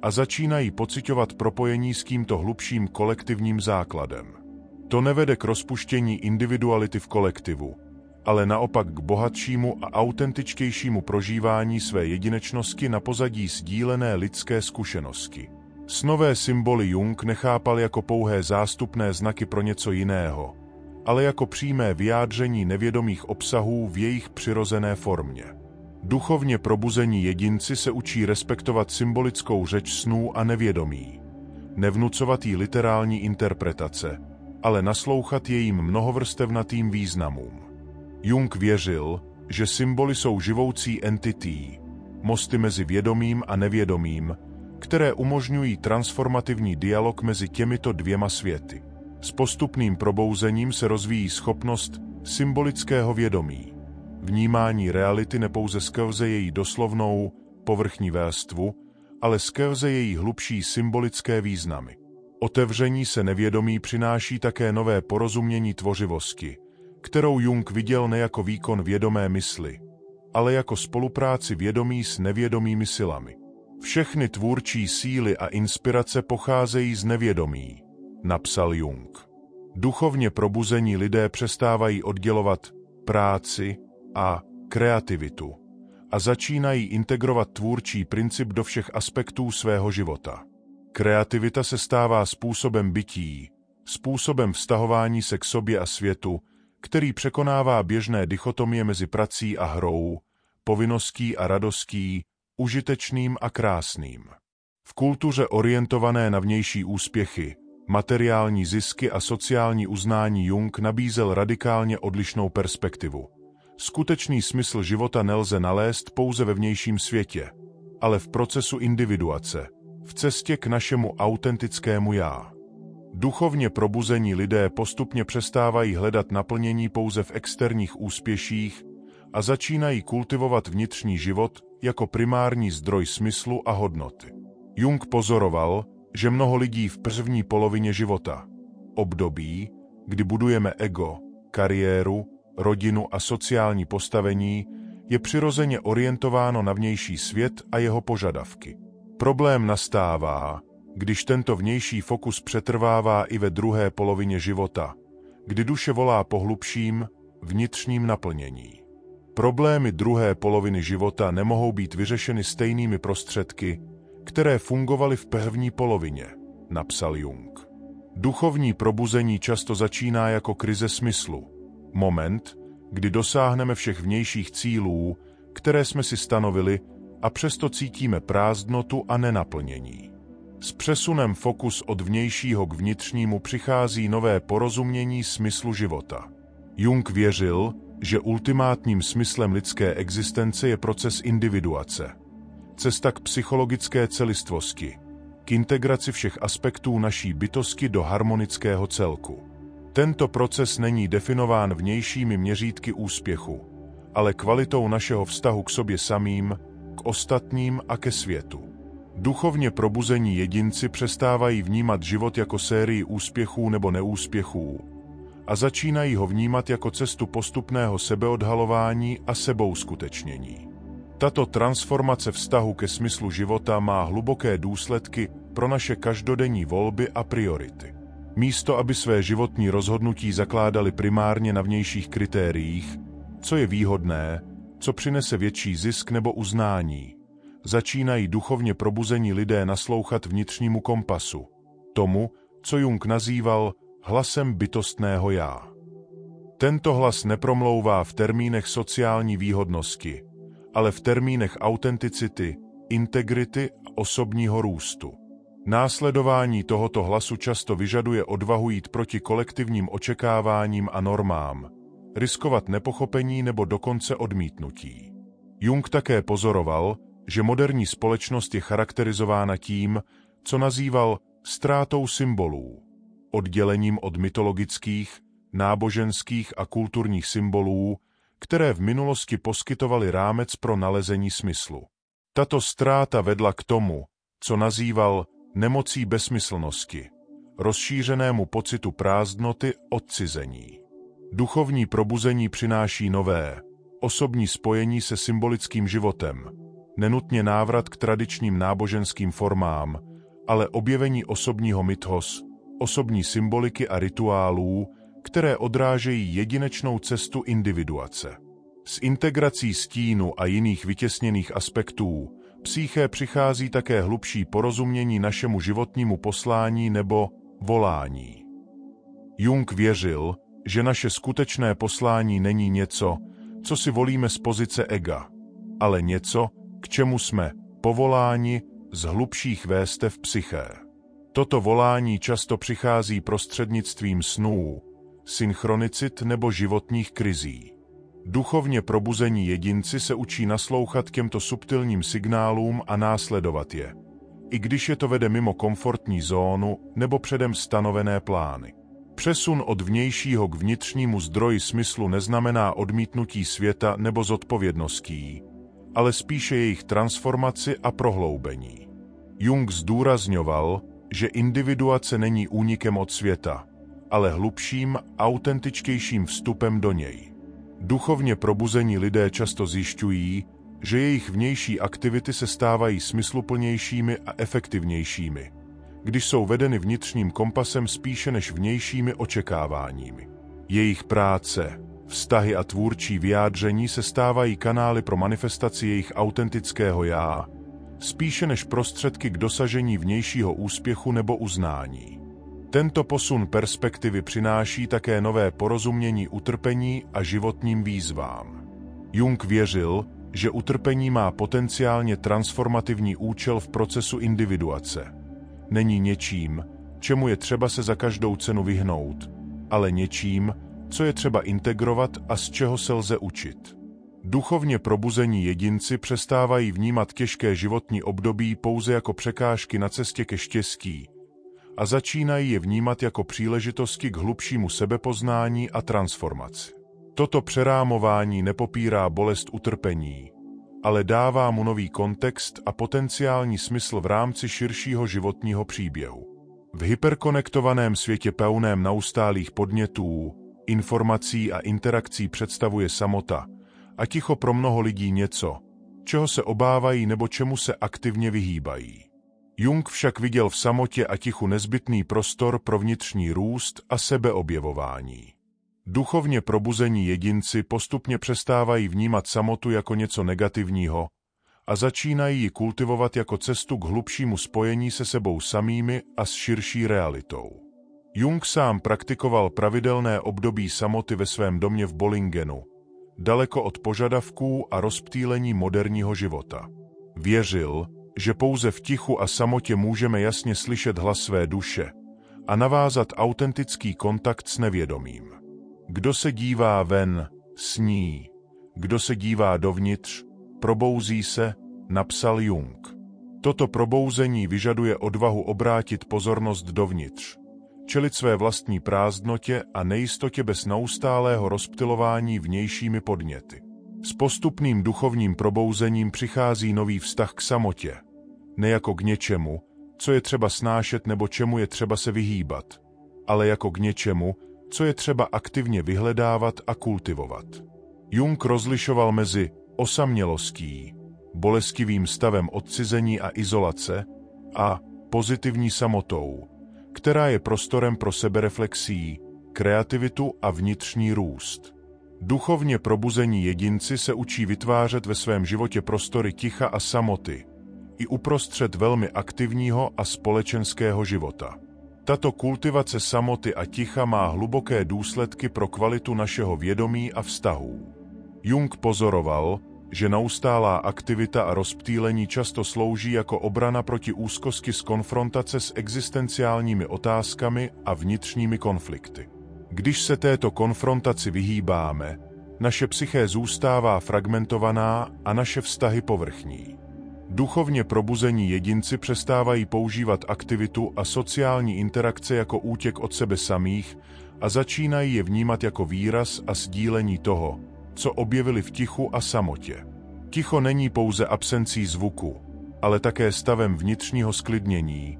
a začínají pociťovat propojení s tímto hlubším kolektivním základem. To nevede k rozpuštění individuality v kolektivu, ale naopak k bohatšímu a autentičtějšímu prožívání své jedinečnosti na pozadí sdílené lidské zkušenosti. Snové symboly Jung nechápal jako pouhé zástupné znaky pro něco jiného, ale jako přímé vyjádření nevědomých obsahů v jejich přirozené formě. Duchovně probuzení jedinci se učí respektovat symbolickou řeč snů a nevědomí, nevnucovat jí literální interpretace, ale naslouchat jejím mnohovrstevnatým významům. Jung věřil, že symboly jsou živoucí entity, mosty mezi vědomým a nevědomým, které umožňují transformativní dialog mezi těmito dvěma světy. S postupným probouzením se rozvíjí schopnost symbolického vědomí, vnímání reality nepouze skrze její doslovnou, povrchní vrstvu, ale skrze její hlubší symbolické významy. Otevření se nevědomí přináší také nové porozumění tvořivosti, kterou Jung viděl ne jako výkon vědomé mysli, ale jako spolupráci vědomí s nevědomými silami. Všechny tvůrčí síly a inspirace pocházejí z nevědomí, napsal Jung. Duchovně probuzení lidé přestávají oddělovat práci a kreativitu a začínají integrovat tvůrčí princip do všech aspektů svého života. Kreativita se stává způsobem bytí, způsobem vztahování se k sobě a světu, který překonává běžné dichotomie mezi prací a hrou, povinností a radostí, užitečným a krásným. V kultuře orientované na vnější úspěchy, materiální zisky a sociální uznání Jung nabízel radikálně odlišnou perspektivu. Skutečný smysl života nelze nalézt pouze ve vnějším světě, ale v procesu individuace, v cestě k našemu autentickému já. Duchovně probuzení lidé postupně přestávají hledat naplnění pouze v externích úspěších a začínají kultivovat vnitřní život jako primární zdroj smyslu a hodnoty. Jung pozoroval, že mnoho lidí v první polovině života, období, kdy budujeme ego, kariéru, rodinu a sociální postavení, je přirozeně orientováno na vnější svět a jeho požadavky. Problém nastává, když tento vnější fokus přetrvává i ve druhé polovině života, kdy duše volá po hlubším, vnitřním naplnění. Problémy druhé poloviny života nemohou být vyřešeny stejnými prostředky, které fungovaly v první polovině, napsal Jung. Duchovní probuzení často začíná jako krize smyslu, moment, kdy dosáhneme všech vnějších cílů, které jsme si stanovili, a přesto cítíme prázdnotu a nenaplnění. S přesunem fokus od vnějšího k vnitřnímu přichází nové porozumění smyslu života. Jung věřil, že ultimátním smyslem lidské existence je proces individuace, cesta k psychologické celistvosti, k integraci všech aspektů naší bytosti do harmonického celku. Tento proces není definován vnějšími měřítky úspěchu, ale kvalitou našeho vztahu k sobě samým, k ostatním a ke světu. Duchovně probuzení jedinci přestávají vnímat život jako sérii úspěchů nebo neúspěchů a začínají ho vnímat jako cestu postupného sebeodhalování a sebouskutečnění. Tato transformace vztahu ke smyslu života má hluboké důsledky pro naše každodenní volby a priority. Místo aby své životní rozhodnutí zakládali primárně na vnějších kritériích, co je výhodné, co přinese větší zisk nebo uznání. Začínají duchovně probuzení lidé naslouchat vnitřnímu kompasu, tomu, co Jung nazýval hlasem bytostného já. Tento hlas nepromlouvá v termínech sociální výhodnosti, ale v termínech autenticity, integrity a osobního růstu. Následování tohoto hlasu často vyžaduje odvahu jít proti kolektivním očekáváním a normám, riskovat nepochopení nebo dokonce odmítnutí. Jung také pozoroval, že moderní společnost je charakterizována tím, co nazýval ztrátou symbolů, oddělením od mytologických, náboženských a kulturních symbolů, které v minulosti poskytovaly rámec pro nalezení smyslu. Tato ztráta vedla k tomu, co nazýval nemocí bezsmyslnosti, rozšířenému pocitu prázdnoty, odcizení. Duchovní probuzení přináší nové, osobní spojení se symbolickým životem, nenutně návrat k tradičním náboženským formám, ale objevení osobního mythos, osobní symboliky a rituálů, které odrážejí jedinečnou cestu individuace. S integrací stínu a jiných vytěsněných aspektů psyché přichází také hlubší porozumění našemu životnímu poslání nebo volání. Jung věřil, že naše skutečné poslání není něco, co si volíme z pozice ega, ale něco, k čemu jsme povoláni z hlubších vrstev psyché. Toto volání často přichází prostřednictvím snů, synchronicit nebo životních krizí. Duchovně probuzení jedinci se učí naslouchat těmto subtilním signálům a následovat je, i když je to vede mimo komfortní zónu nebo předem stanovené plány. Přesun od vnějšího k vnitřnímu zdroji smyslu neznamená odmítnutí světa nebo zodpovědností, ale spíše jejich transformaci a prohloubení. Jung zdůrazňoval, že individuace není únikem od světa, ale hlubším, autentičtějším vstupem do něj. Duchovně probuzení lidé často zjišťují, že jejich vnější aktivity se stávají smysluplnějšími a efektivnějšími, když jsou vedeny vnitřním kompasem spíše než vnějšími očekáváními. Jejich práce, vztahy a tvůrčí vyjádření se stávají kanály pro manifestaci jejich autentického já, spíše než prostředky k dosažení vnějšího úspěchu nebo uznání. Tento posun perspektivy přináší také nové porozumění utrpení a životním výzvám. Jung věřil, že utrpení má potenciálně transformativní účel v procesu individuace. Není něčím, čemu je třeba se za každou cenu vyhnout, ale něčím, co je třeba integrovat a z čeho se lze učit. Duchovně probuzení jedinci přestávají vnímat těžké životní období pouze jako překážky na cestě ke štěstí a začínají je vnímat jako příležitosti k hlubšímu sebepoznání a transformaci. Toto přerámování nepopírá bolest utrpení, ale dává mu nový kontext a potenciální smysl v rámci širšího životního příběhu. V hyperkonektovaném světě plném neustálých podnětů, informací a interakcí představuje samota a ticho pro mnoho lidí něco, čeho se obávají nebo čemu se aktivně vyhýbají. Jung však viděl v samotě a tichu nezbytný prostor pro vnitřní růst a sebeobjevování. Duchovně probuzení jedinci postupně přestávají vnímat samotu jako něco negativního a začínají ji kultivovat jako cestu k hlubšímu spojení se sebou samými a s širší realitou. Jung sám praktikoval pravidelné období samoty ve svém domě v Bollingenu, daleko od požadavků a rozptýlení moderního života. Věřil, že pouze v tichu a samotě můžeme jasně slyšet hlas své duše a navázat autentický kontakt s nevědomím. Kdo se dívá ven, sní. Kdo se dívá dovnitř, probouzí se, napsal Jung. Toto probouzení vyžaduje odvahu obrátit pozornost dovnitř, čelit své vlastní prázdnotě a nejistotě bez neustálého rozptylování vnějšími podněty. S postupným duchovním probouzením přichází nový vztah k samotě, ne jako k něčemu, co je třeba snášet nebo čemu je třeba se vyhýbat, ale jako k něčemu, co je třeba aktivně vyhledávat a kultivovat. Jung rozlišoval mezi osamělostí, bolestivým stavem odcizení a izolace a pozitivní samotou, která je prostorem pro sebereflexii, kreativitu a vnitřní růst. Duchovně probuzení jedinci se učí vytvářet ve svém životě prostory ticha a samoty, i uprostřed velmi aktivního a společenského života. Tato kultivace samoty a ticha má hluboké důsledky pro kvalitu našeho vědomí a vztahů. Jung pozoroval, že neustálá aktivita a rozptýlení často slouží jako obrana proti úzkosti z konfrontace s existenciálními otázkami a vnitřními konflikty. Když se této konfrontaci vyhýbáme, naše psyché zůstává fragmentovaná a naše vztahy povrchní. Duchovně probuzení jedinci přestávají používat aktivitu a sociální interakce jako útěk od sebe samých a začínají je vnímat jako výraz a sdílení toho, co objevili v tichu a samotě. Ticho není pouze absencí zvuku, ale také stavem vnitřního sklidnění,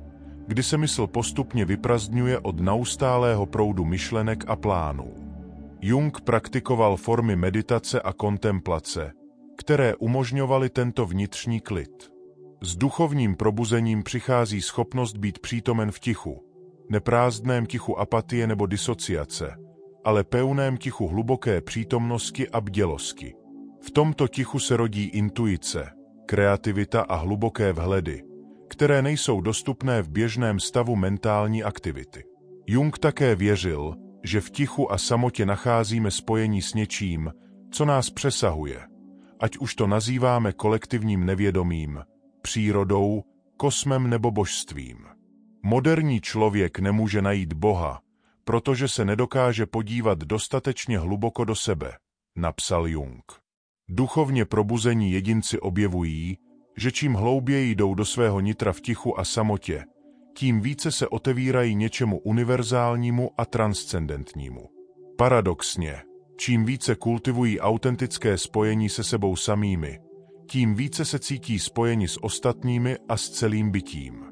kdy se mysl postupně vyprazdňuje od neustálého proudu myšlenek a plánů. Jung praktikoval formy meditace a kontemplace, které umožňovaly tento vnitřní klid. S duchovním probuzením přichází schopnost být přítomen v tichu, neprázdném tichu apatie nebo disociace, ale pevném tichu hluboké přítomnosti a bdělosti. V tomto tichu se rodí intuice, kreativita a hluboké vhledy, které nejsou dostupné v běžném stavu mentální aktivity. Jung také věřil, že v tichu a samotě nacházíme spojení s něčím, co nás přesahuje, ať už to nazýváme kolektivním nevědomím, přírodou, kosmem nebo božstvím. Moderní člověk nemůže najít Boha, protože se nedokáže podívat dostatečně hluboko do sebe, napsal Jung. Duchovně probuzení jedinci objevují, že čím hlouběji jdou do svého nitra v tichu a samotě, tím více se otevírají něčemu univerzálnímu a transcendentnímu. Paradoxně, čím více kultivují autentické spojení se sebou samými, tím více se cítí spojeni s ostatními a s celým bytím.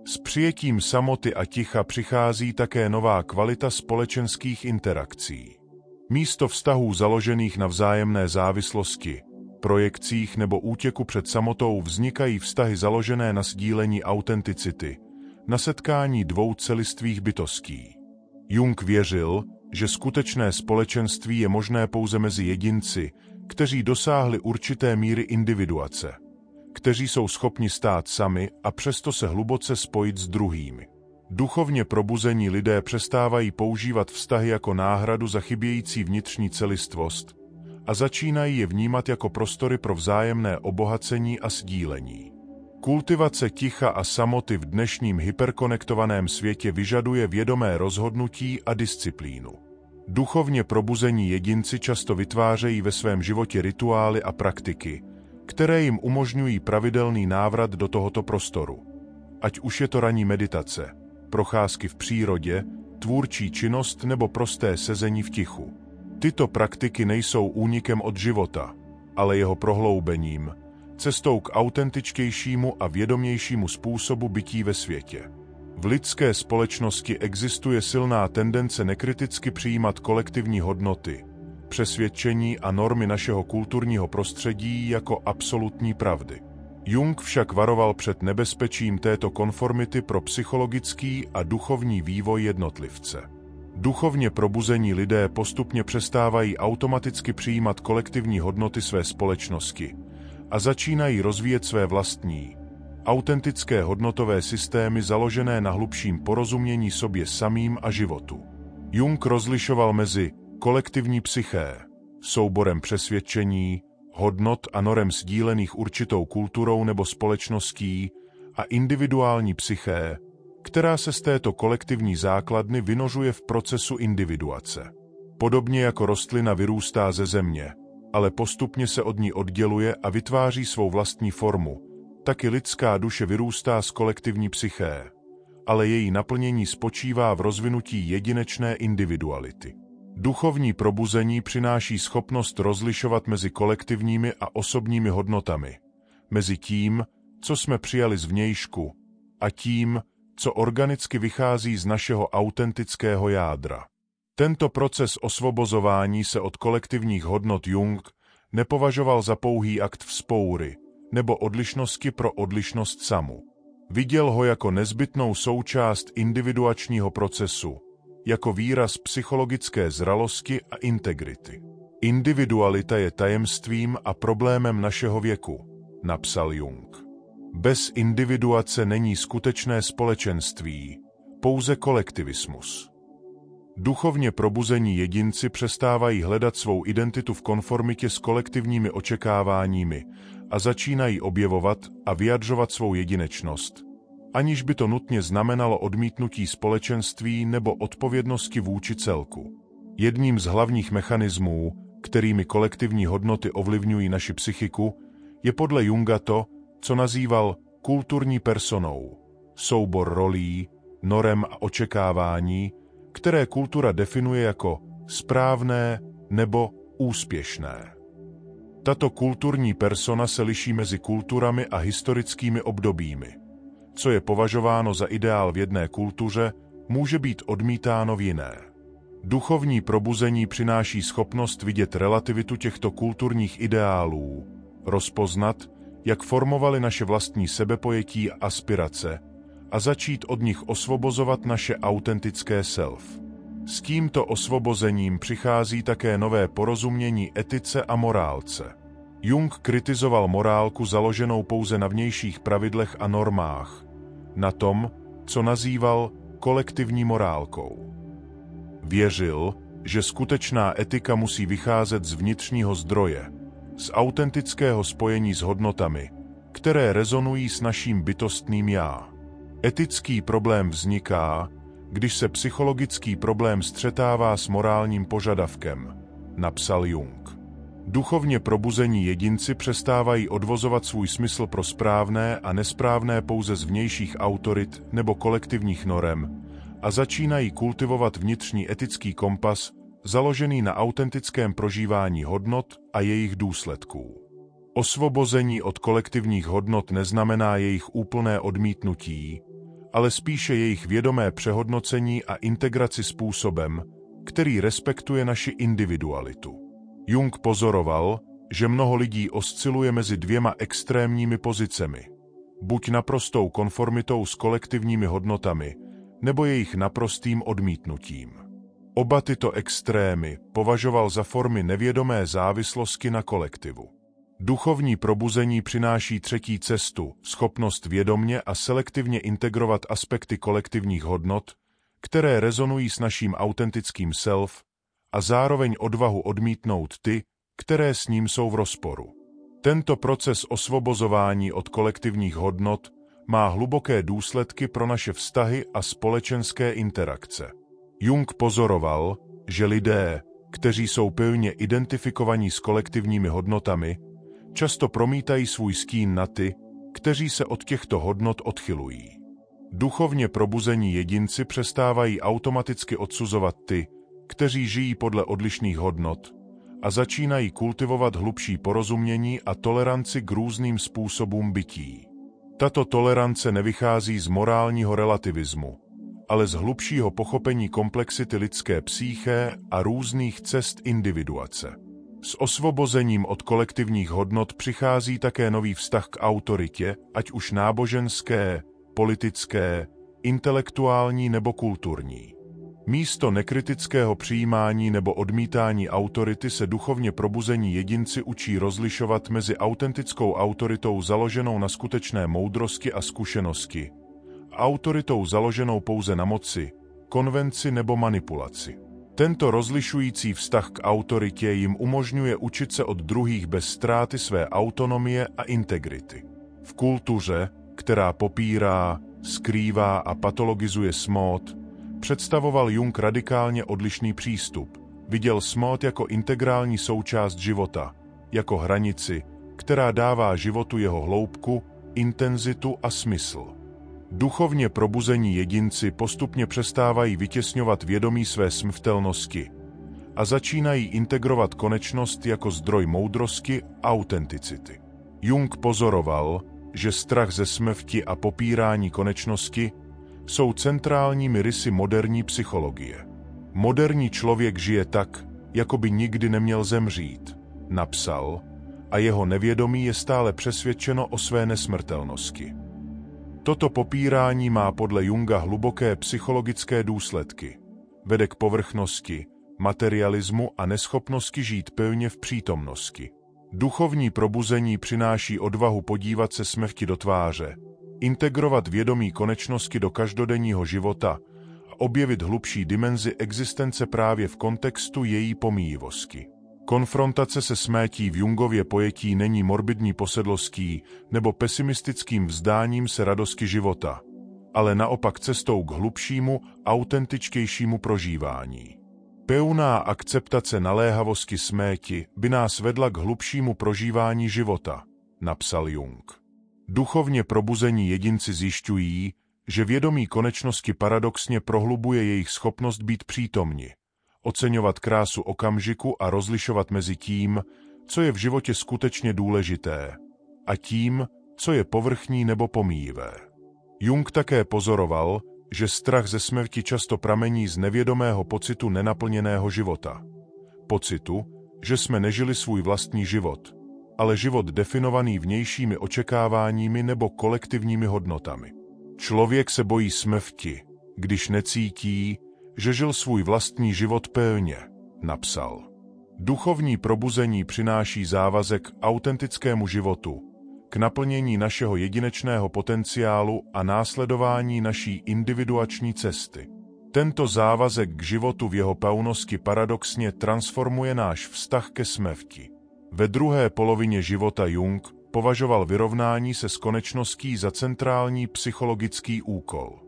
S přijetím samoty a ticha přichází také nová kvalita společenských interakcí. Místo vztahů založených na vzájemné závislosti, projekcích nebo útěku před samotou vznikají vztahy založené na sdílení autenticity, na setkání dvou celistvých bytostí. Jung věřil, že skutečné společenství je možné pouze mezi jedinci, kteří dosáhli určité míry individuace, kteří jsou schopni stát sami a přesto se hluboce spojit s druhými. Duchovně probuzení lidé přestávají používat vztahy jako náhradu za chybějící vnitřní celistvost a začínají je vnímat jako prostory pro vzájemné obohacení a sdílení. Kultivace ticha a samoty v dnešním hyperkonektovaném světě vyžaduje vědomé rozhodnutí a disciplínu. Duchovně probuzení jedinci často vytvářejí ve svém životě rituály a praktiky, které jim umožňují pravidelný návrat do tohoto prostoru. Ať už je to ranní meditace, procházky v přírodě, tvůrčí činnost nebo prosté sezení v tichu. Tyto praktiky nejsou únikem od života, ale jeho prohloubením, cestou k autentičtějšímu a vědomějšímu způsobu bytí ve světě. V lidské společnosti existuje silná tendence nekriticky přijímat kolektivní hodnoty, přesvědčení a normy našeho kulturního prostředí jako absolutní pravdy. Jung však varoval před nebezpečím této konformity pro psychologický a duchovní vývoj jednotlivce. Duchovně probuzení lidé postupně přestávají automaticky přijímat kolektivní hodnoty své společnosti a začínají rozvíjet své vlastní, autentické hodnotové systémy založené na hlubším porozumění sobě samým a životu. Jung rozlišoval mezi kolektivní psyché, souborem přesvědčení, hodnot a norem sdílených určitou kulturou nebo společností, a individuální psyché, která se z této kolektivní základny vynořuje v procesu individuace. Podobně jako rostlina vyrůstá ze země, ale postupně se od ní odděluje a vytváří svou vlastní formu, tak i lidská duše vyrůstá z kolektivní psyché, ale její naplnění spočívá v rozvinutí jedinečné individuality. Duchovní probuzení přináší schopnost rozlišovat mezi kolektivními a osobními hodnotami, mezi tím, co jsme přijali zvnějšku, a tím, co organicky vychází z našeho autentického jádra. Tento proces osvobozování se od kolektivních hodnot Jung nepovažoval za pouhý akt vzpoury nebo odlišnosti pro odlišnost samu. Viděl ho jako nezbytnou součást individuačního procesu, jako výraz psychologické zralosti a integrity. Individualita je tajemstvím a problémem našeho věku, napsal Jung. Bez individuace není skutečné společenství, pouze kolektivismus. Duchovně probuzení jedinci přestávají hledat svou identitu v konformitě s kolektivními očekáváními a začínají objevovat a vyjadřovat svou jedinečnost, aniž by to nutně znamenalo odmítnutí společenství nebo odpovědnosti vůči celku. Jedním z hlavních mechanismů, kterými kolektivní hodnoty ovlivňují naši psychiku, je podle Junga to, co nazýval kulturní personou, soubor rolí, norem a očekávání, které kultura definuje jako správné nebo úspěšné. Tato kulturní persona se liší mezi kulturami a historickými obdobími. Co je považováno za ideál v jedné kultuře, může být odmítáno v jiné. Duchovní probuzení přináší schopnost vidět relativitu těchto kulturních ideálů, rozpoznat, jak formovaly naše vlastní sebepojetí a aspirace, a začít od nich osvobozovat naše autentické self. S tímto osvobozením přichází také nové porozumění etice a morálce. Jung kritizoval morálku založenou pouze na vnějších pravidlech a normách, na tom, co nazýval kolektivní morálkou. Věřil, že skutečná etika musí vycházet z vnitřního zdroje, z autentického spojení s hodnotami, které rezonují s naším bytostným já. Etický problém vzniká, když se psychologický problém střetává s morálním požadavkem, napsal Jung. Duchovně probuzení jedinci přestávají odvozovat svůj smysl pro správné a nesprávné pouze z vnějších autorit nebo kolektivních norem a začínají kultivovat vnitřní etický kompas, založený na autentickém prožívání hodnot a jejich důsledků. Osvobození od kolektivních hodnot neznamená jejich úplné odmítnutí, ale spíše jejich vědomé přehodnocení a integraci způsobem, který respektuje naši individualitu. Jung pozoroval, že mnoho lidí osciluje mezi dvěma extrémními pozicemi, buď naprostou konformitou s kolektivními hodnotami, nebo jejich naprostým odmítnutím. Oba tyto extrémy považoval za formy nevědomé závislosti na kolektivu. Duchovní probuzení přináší třetí cestu, schopnost vědomně a selektivně integrovat aspekty kolektivních hodnot, které rezonují s naším autentickým self, a zároveň odvahu odmítnout ty, které s ním jsou v rozporu. Tento proces osvobozování od kolektivních hodnot má hluboké důsledky pro naše vztahy a společenské interakce. Jung pozoroval, že lidé, kteří jsou pilně identifikovaní s kolektivními hodnotami, často promítají svůj stín na ty, kteří se od těchto hodnot odchylují. Duchovně probuzení jedinci přestávají automaticky odsuzovat ty, kteří žijí podle odlišných hodnot, a začínají kultivovat hlubší porozumění a toleranci k různým způsobům bytí. Tato tolerance nevychází z morálního relativismu, ale z hlubšího pochopení komplexity lidské psyché a různých cest individuace. S osvobozením od kolektivních hodnot přichází také nový vztah k autoritě, ať už náboženské, politické, intelektuální nebo kulturní. Místo nekritického přijímání nebo odmítání autority se duchovně probuzení jedinci učí rozlišovat mezi autentickou autoritou založenou na skutečné moudrosti a zkušenosti, a autoritou založenou pouze na moci, konvenci nebo manipulaci. Tento rozlišující vztah k autoritě jim umožňuje učit se od druhých bez ztráty své autonomie a integrity. V kultuře, která popírá, skrývá a patologizuje smód, představoval Jung radikálně odlišný přístup. Viděl smód jako integrální součást života, jako hranici, která dává životu jeho hloubku, intenzitu a smysl. Duchovně probuzení jedinci postupně přestávají vytěsňovat vědomí své smrtelnosti a začínají integrovat konečnost jako zdroj moudrosti a autenticity. Jung pozoroval, že strach ze smrti a popírání konečnosti jsou centrálními rysy moderní psychologie. Moderní člověk žije tak, jako by nikdy neměl zemřít, napsal, a jeho nevědomí je stále přesvědčeno o své nesmrtelnosti. Toto popírání má podle Junga hluboké psychologické důsledky. Vede k povrchnosti, materialismu a neschopnosti žít pilně v přítomnosti. Duchovní probuzení přináší odvahu podívat se smrti do tváře, integrovat vědomí konečnosti do každodenního života a objevit hlubší dimenzi existence právě v kontextu její pomíjivosti. Konfrontace se smrtí v Jungově pojetí není morbidní posedlostí nebo pesimistickým vzdáním se radosti života, ale naopak cestou k hlubšímu, autentičtějšímu prožívání. Pevná akceptace naléhavosti smrti by nás vedla k hlubšímu prožívání života, napsal Jung. Duchovně probuzení jedinci zjišťují, že vědomí konečnosti paradoxně prohlubuje jejich schopnost být přítomni, oceňovat krásu okamžiku a rozlišovat mezi tím, co je v životě skutečně důležité, a tím, co je povrchní nebo pomíjivé. Jung také pozoroval, že strach ze smrti často pramení z nevědomého pocitu nenaplněného života. Pocitu, že jsme nežili svůj vlastní život, ale život definovaný vnějšími očekáváními nebo kolektivními hodnotami. Člověk se bojí smrti, když necítí, že žil svůj vlastní život plně, napsal. Duchovní probuzení přináší závazek k autentickému životu, k naplnění našeho jedinečného potenciálu a následování naší individuační cesty. Tento závazek k životu v jeho pevnosti paradoxně transformuje náš vztah ke smrti. Ve druhé polovině života Jung považoval vyrovnání se s konečností za centrální psychologický úkol.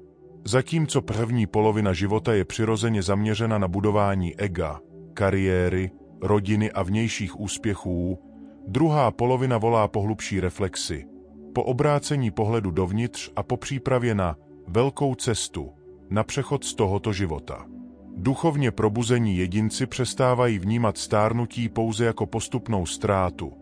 Zatímco první polovina života je přirozeně zaměřena na budování ega, kariéry, rodiny a vnějších úspěchů, druhá polovina volá po hlubší reflexi, po obrácení pohledu dovnitř a po přípravě na velkou cestu, na přechod z tohoto života. Duchovně probuzení jedinci přestávají vnímat stárnutí pouze jako postupnou ztrátu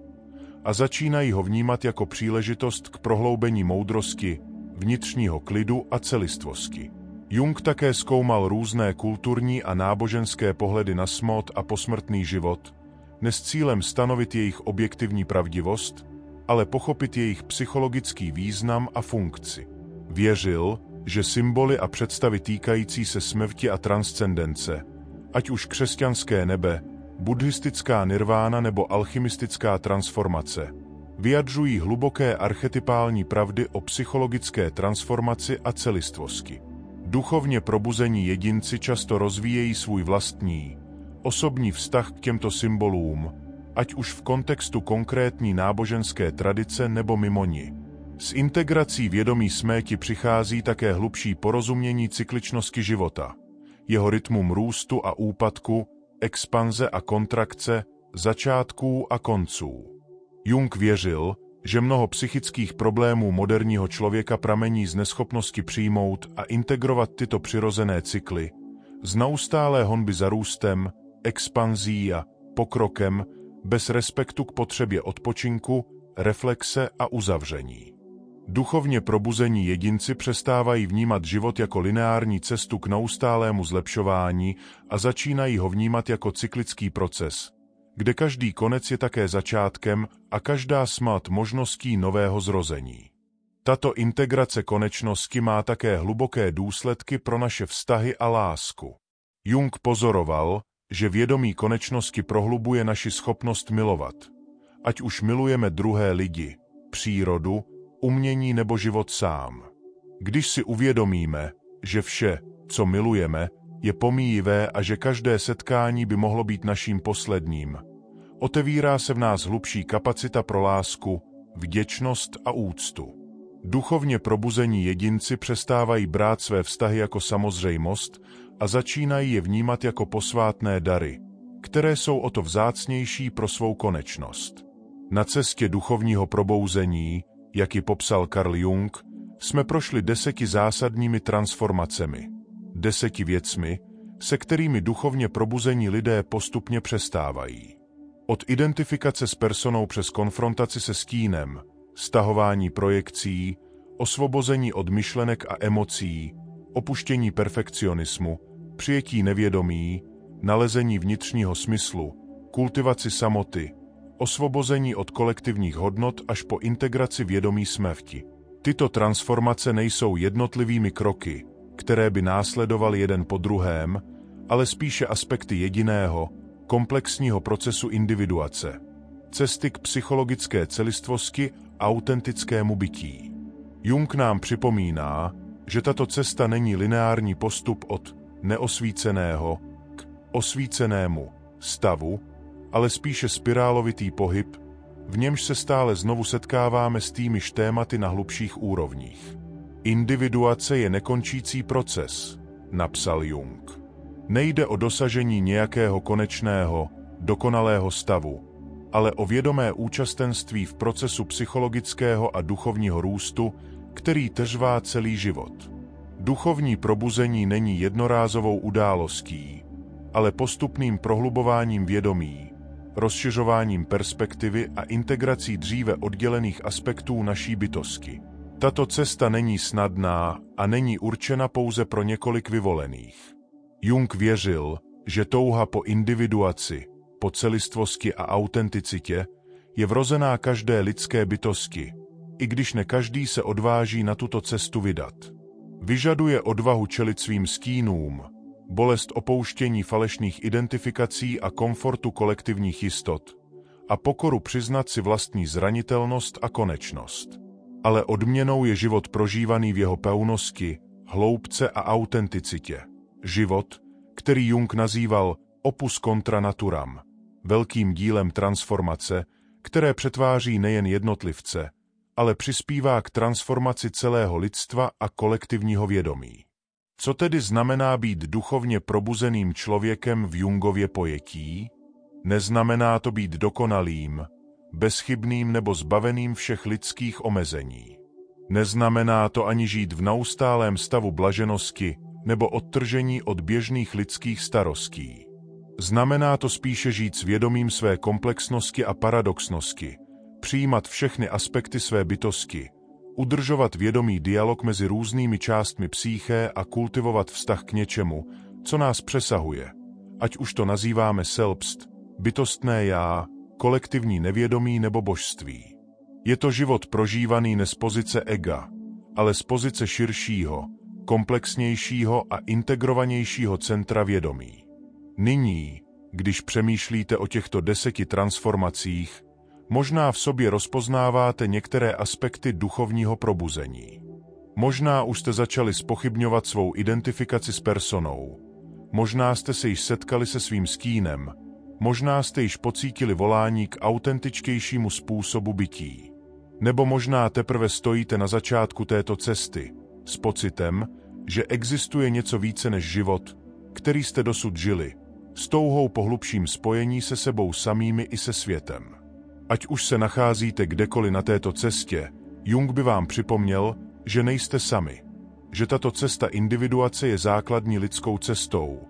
a začínají ho vnímat jako příležitost k prohloubení moudrosti, vnitřního klidu a celistvosti. Jung také zkoumal různé kulturní a náboženské pohledy na smrt a posmrtný život, ne s cílem stanovit jejich objektivní pravdivost, ale pochopit jejich psychologický význam a funkci. Věřil, že symboly a představy týkající se smrti a transcendence, ať už křesťanské nebe, buddhistická nirvána nebo alchymistická transformace, vyjadřují hluboké archetypální pravdy o psychologické transformaci a celistvosti. Duchovně probuzení jedinci často rozvíjejí svůj vlastní, osobní vztah k těmto symbolům, ať už v kontextu konkrétní náboženské tradice nebo mimo ni. S integrací vědomí smrti přichází také hlubší porozumění cykličnosti života, jeho rytmům růstu a úpadku, expanze a kontrakce, začátků a konců. Jung věřil, že mnoho psychických problémů moderního člověka pramení z neschopnosti přijmout a integrovat tyto přirozené cykly, z neustálé honby za růstem, expanzí a pokrokem, bez respektu k potřebě odpočinku, reflexe a uzavření. Duchovně probuzení jedinci přestávají vnímat život jako lineární cestu k neustálému zlepšování a začínají ho vnímat jako cyklický proces, kde každý konec je také začátkem a každá smrt možností nového zrození. Tato integrace konečnosti má také hluboké důsledky pro naše vztahy a lásku. Jung pozoroval, že vědomí konečnosti prohlubuje naši schopnost milovat. Ať už milujeme druhé lidi, přírodu, umění nebo život sám. Když si uvědomíme, že vše, co milujeme, je pomíjivé a že každé setkání by mohlo být naším posledním, otevírá se v nás hlubší kapacita pro lásku, vděčnost a úctu. Duchovně probuzení jedinci přestávají brát své vztahy jako samozřejmost a začínají je vnímat jako posvátné dary, které jsou o to vzácnější pro svou konečnost. Na cestě duchovního probouzení, jak ji popsal Carl Jung, jsme prošli 10 zásadními transformacemi, 10 věcmi, se kterými duchovně probuzení lidé postupně přestávají. Od identifikace s personou přes konfrontaci se stínem, stahování projekcí, osvobození od myšlenek a emocí, opuštění perfekcionismu, přijetí nevědomí, nalezení vnitřního smyslu, kultivaci samoty, osvobození od kolektivních hodnot až po integraci vědomí smrti. Tyto transformace nejsou jednotlivými kroky, které by následovaly jeden po druhém, ale spíše aspekty jediného, komplexního procesu individuace, cesty k psychologické celistvosti a autentickému bytí. Jung nám připomíná, že tato cesta není lineární postup od neosvíceného k osvícenému stavu, ale spíše spirálovitý pohyb, v němž se stále znovu setkáváme s týmiž tématy na hlubších úrovních. Individuace je nekončící proces, napsal Jung. Nejde o dosažení nějakého konečného, dokonalého stavu, ale o vědomé účastenství v procesu psychologického a duchovního růstu, který trvá celý život. Duchovní probuzení není jednorázovou událostí, ale postupným prohlubováním vědomí, rozšiřováním perspektivy a integrací dříve oddělených aspektů naší bytosti. Tato cesta není snadná a není určena pouze pro několik vyvolených. Jung věřil, že touha po individuaci, po celistvosti a autenticitě je vrozená každé lidské bytosti, i když ne každý se odváží na tuto cestu vydat. Vyžaduje odvahu čelit svým stínům, bolest opouštění falešných identifikací a komfortu kolektivních jistot a pokoru přiznat si vlastní zranitelnost a konečnost. Ale odměnou je život prožívaný v jeho pevnosti, hloubce a autenticitě. Život, který Jung nazýval opus contra naturam, velkým dílem transformace, které přetváří nejen jednotlivce, ale přispívá k transformaci celého lidstva a kolektivního vědomí. Co tedy znamená být duchovně probuzeným člověkem v Jungově pojetí? Neznamená to být dokonalým, bezchybným nebo zbaveným všech lidských omezení. Neznamená to ani žít v neustálém stavu blaženosti nebo odtržení od běžných lidských starostí. Znamená to spíše žít s vědomím své komplexnosti a paradoxnosti, přijímat všechny aspekty své bytosti, udržovat vědomý dialog mezi různými částmi psyché a kultivovat vztah k něčemu, co nás přesahuje, ať už to nazýváme selbst, bytostné já, kolektivní nevědomí nebo božství. Je to život prožívaný ne z pozice ega, ale z pozice širšího, komplexnějšího a integrovanějšího centra vědomí. Nyní, když přemýšlíte o těchto 10 transformacích, možná v sobě rozpoznáváte některé aspekty duchovního probuzení. Možná už jste začali zpochybňovat svou identifikaci s personou. Možná jste se již setkali se svým stínem. Možná jste již pocítili volání k autentičtějšímu způsobu bytí. Nebo možná teprve stojíte na začátku této cesty, s pocitem, že existuje něco více než život, který jste dosud žili, s touhou po hlubším spojení se sebou samými i se světem. Ať už se nacházíte kdekoliv na této cestě, Jung by vám připomněl, že nejste sami, že tato cesta individuace je základní lidskou cestou,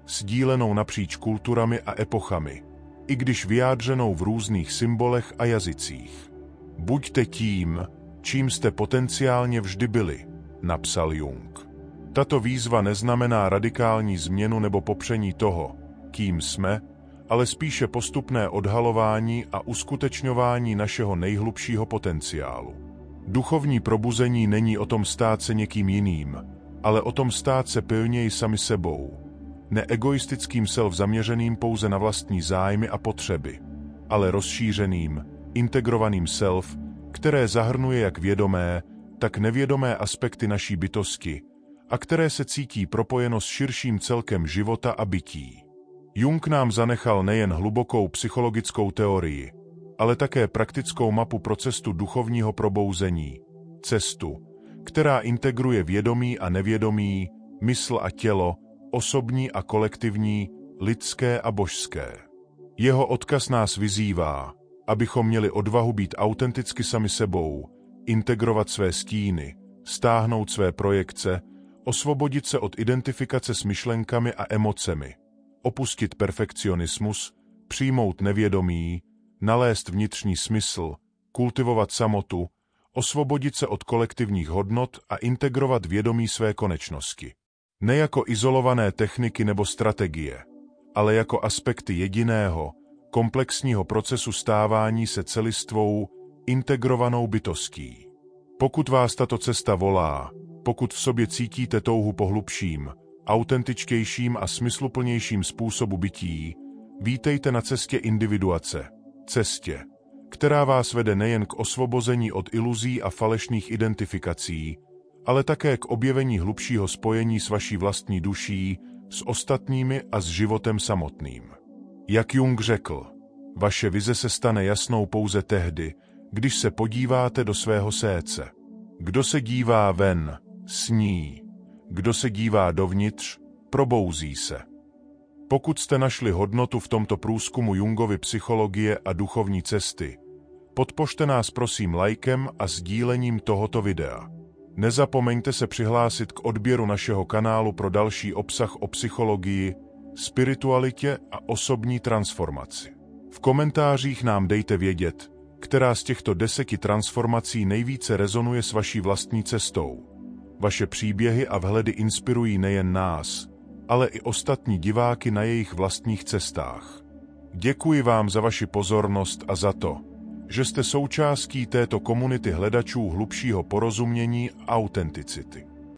sdílenou napříč kulturami a epochami, i když vyjádřenou v různých symbolech a jazycích. Buďte tím, čím jste potenciálně vždy byli, napsal Jung. Tato výzva neznamená radikální změnu nebo popření toho, kým jsme, ale spíše postupné odhalování a uskutečňování našeho nejhlubšího potenciálu. Duchovní probuzení není o tom stát se někým jiným, ale o tom stát se pilněji sami sebou. Neegoistickým self zaměřeným pouze na vlastní zájmy a potřeby, ale rozšířeným, integrovaným self, které zahrnuje jak vědomé, tak nevědomé aspekty naší bytosti a které se cítí propojeno s širším celkem života a bytí. Jung nám zanechal nejen hlubokou psychologickou teorii, ale také praktickou mapu procesu duchovního probouzení, cestu, která integruje vědomí a nevědomí, mysl a tělo, osobní a kolektivní, lidské a božské. Jeho odkaz nás vyzývá, abychom měli odvahu být autenticky sami sebou, integrovat své stíny, stáhnout své projekce, osvobodit se od identifikace s myšlenkami a emocemi, opustit perfekcionismus, přijmout nevědomí, nalézt vnitřní smysl, kultivovat samotu, osvobodit se od kolektivních hodnot a integrovat vědomí své konečnosti. Ne jako izolované techniky nebo strategie, ale jako aspekty jediného, komplexního procesu stávání se celistvou, integrovanou bytostí. Pokud vás tato cesta volá, pokud v sobě cítíte touhu po hlubším, autentičtějším a smysluplnějším způsobu bytí, vítejte na cestě individuace, cestě, která vás vede nejen k osvobození od iluzí a falešných identifikací, ale také k objevení hlubšího spojení s vaší vlastní duší, s ostatními a s životem samotným. Jak Jung řekl, vaše vize se stane jasnou pouze tehdy, když se podíváte do svého srdce. Kdo se dívá ven, sní. Kdo se dívá dovnitř, probouzí se. Pokud jste našli hodnotu v tomto průzkumu Jungovy psychologie a duchovní cesty, podpořte nás prosím lajkem a sdílením tohoto videa. Nezapomeňte se přihlásit k odběru našeho kanálu pro další obsah o psychologii, spiritualitě a osobní transformaci. V komentářích nám dejte vědět, která z těchto 10 transformací nejvíce rezonuje s vaší vlastní cestou. Vaše příběhy a vhledy inspirují nejen nás, ale i ostatní diváky na jejich vlastních cestách. Děkuji vám za vaši pozornost a za to, že jste součástí této komunity hledačů hlubšího porozumění a autenticity.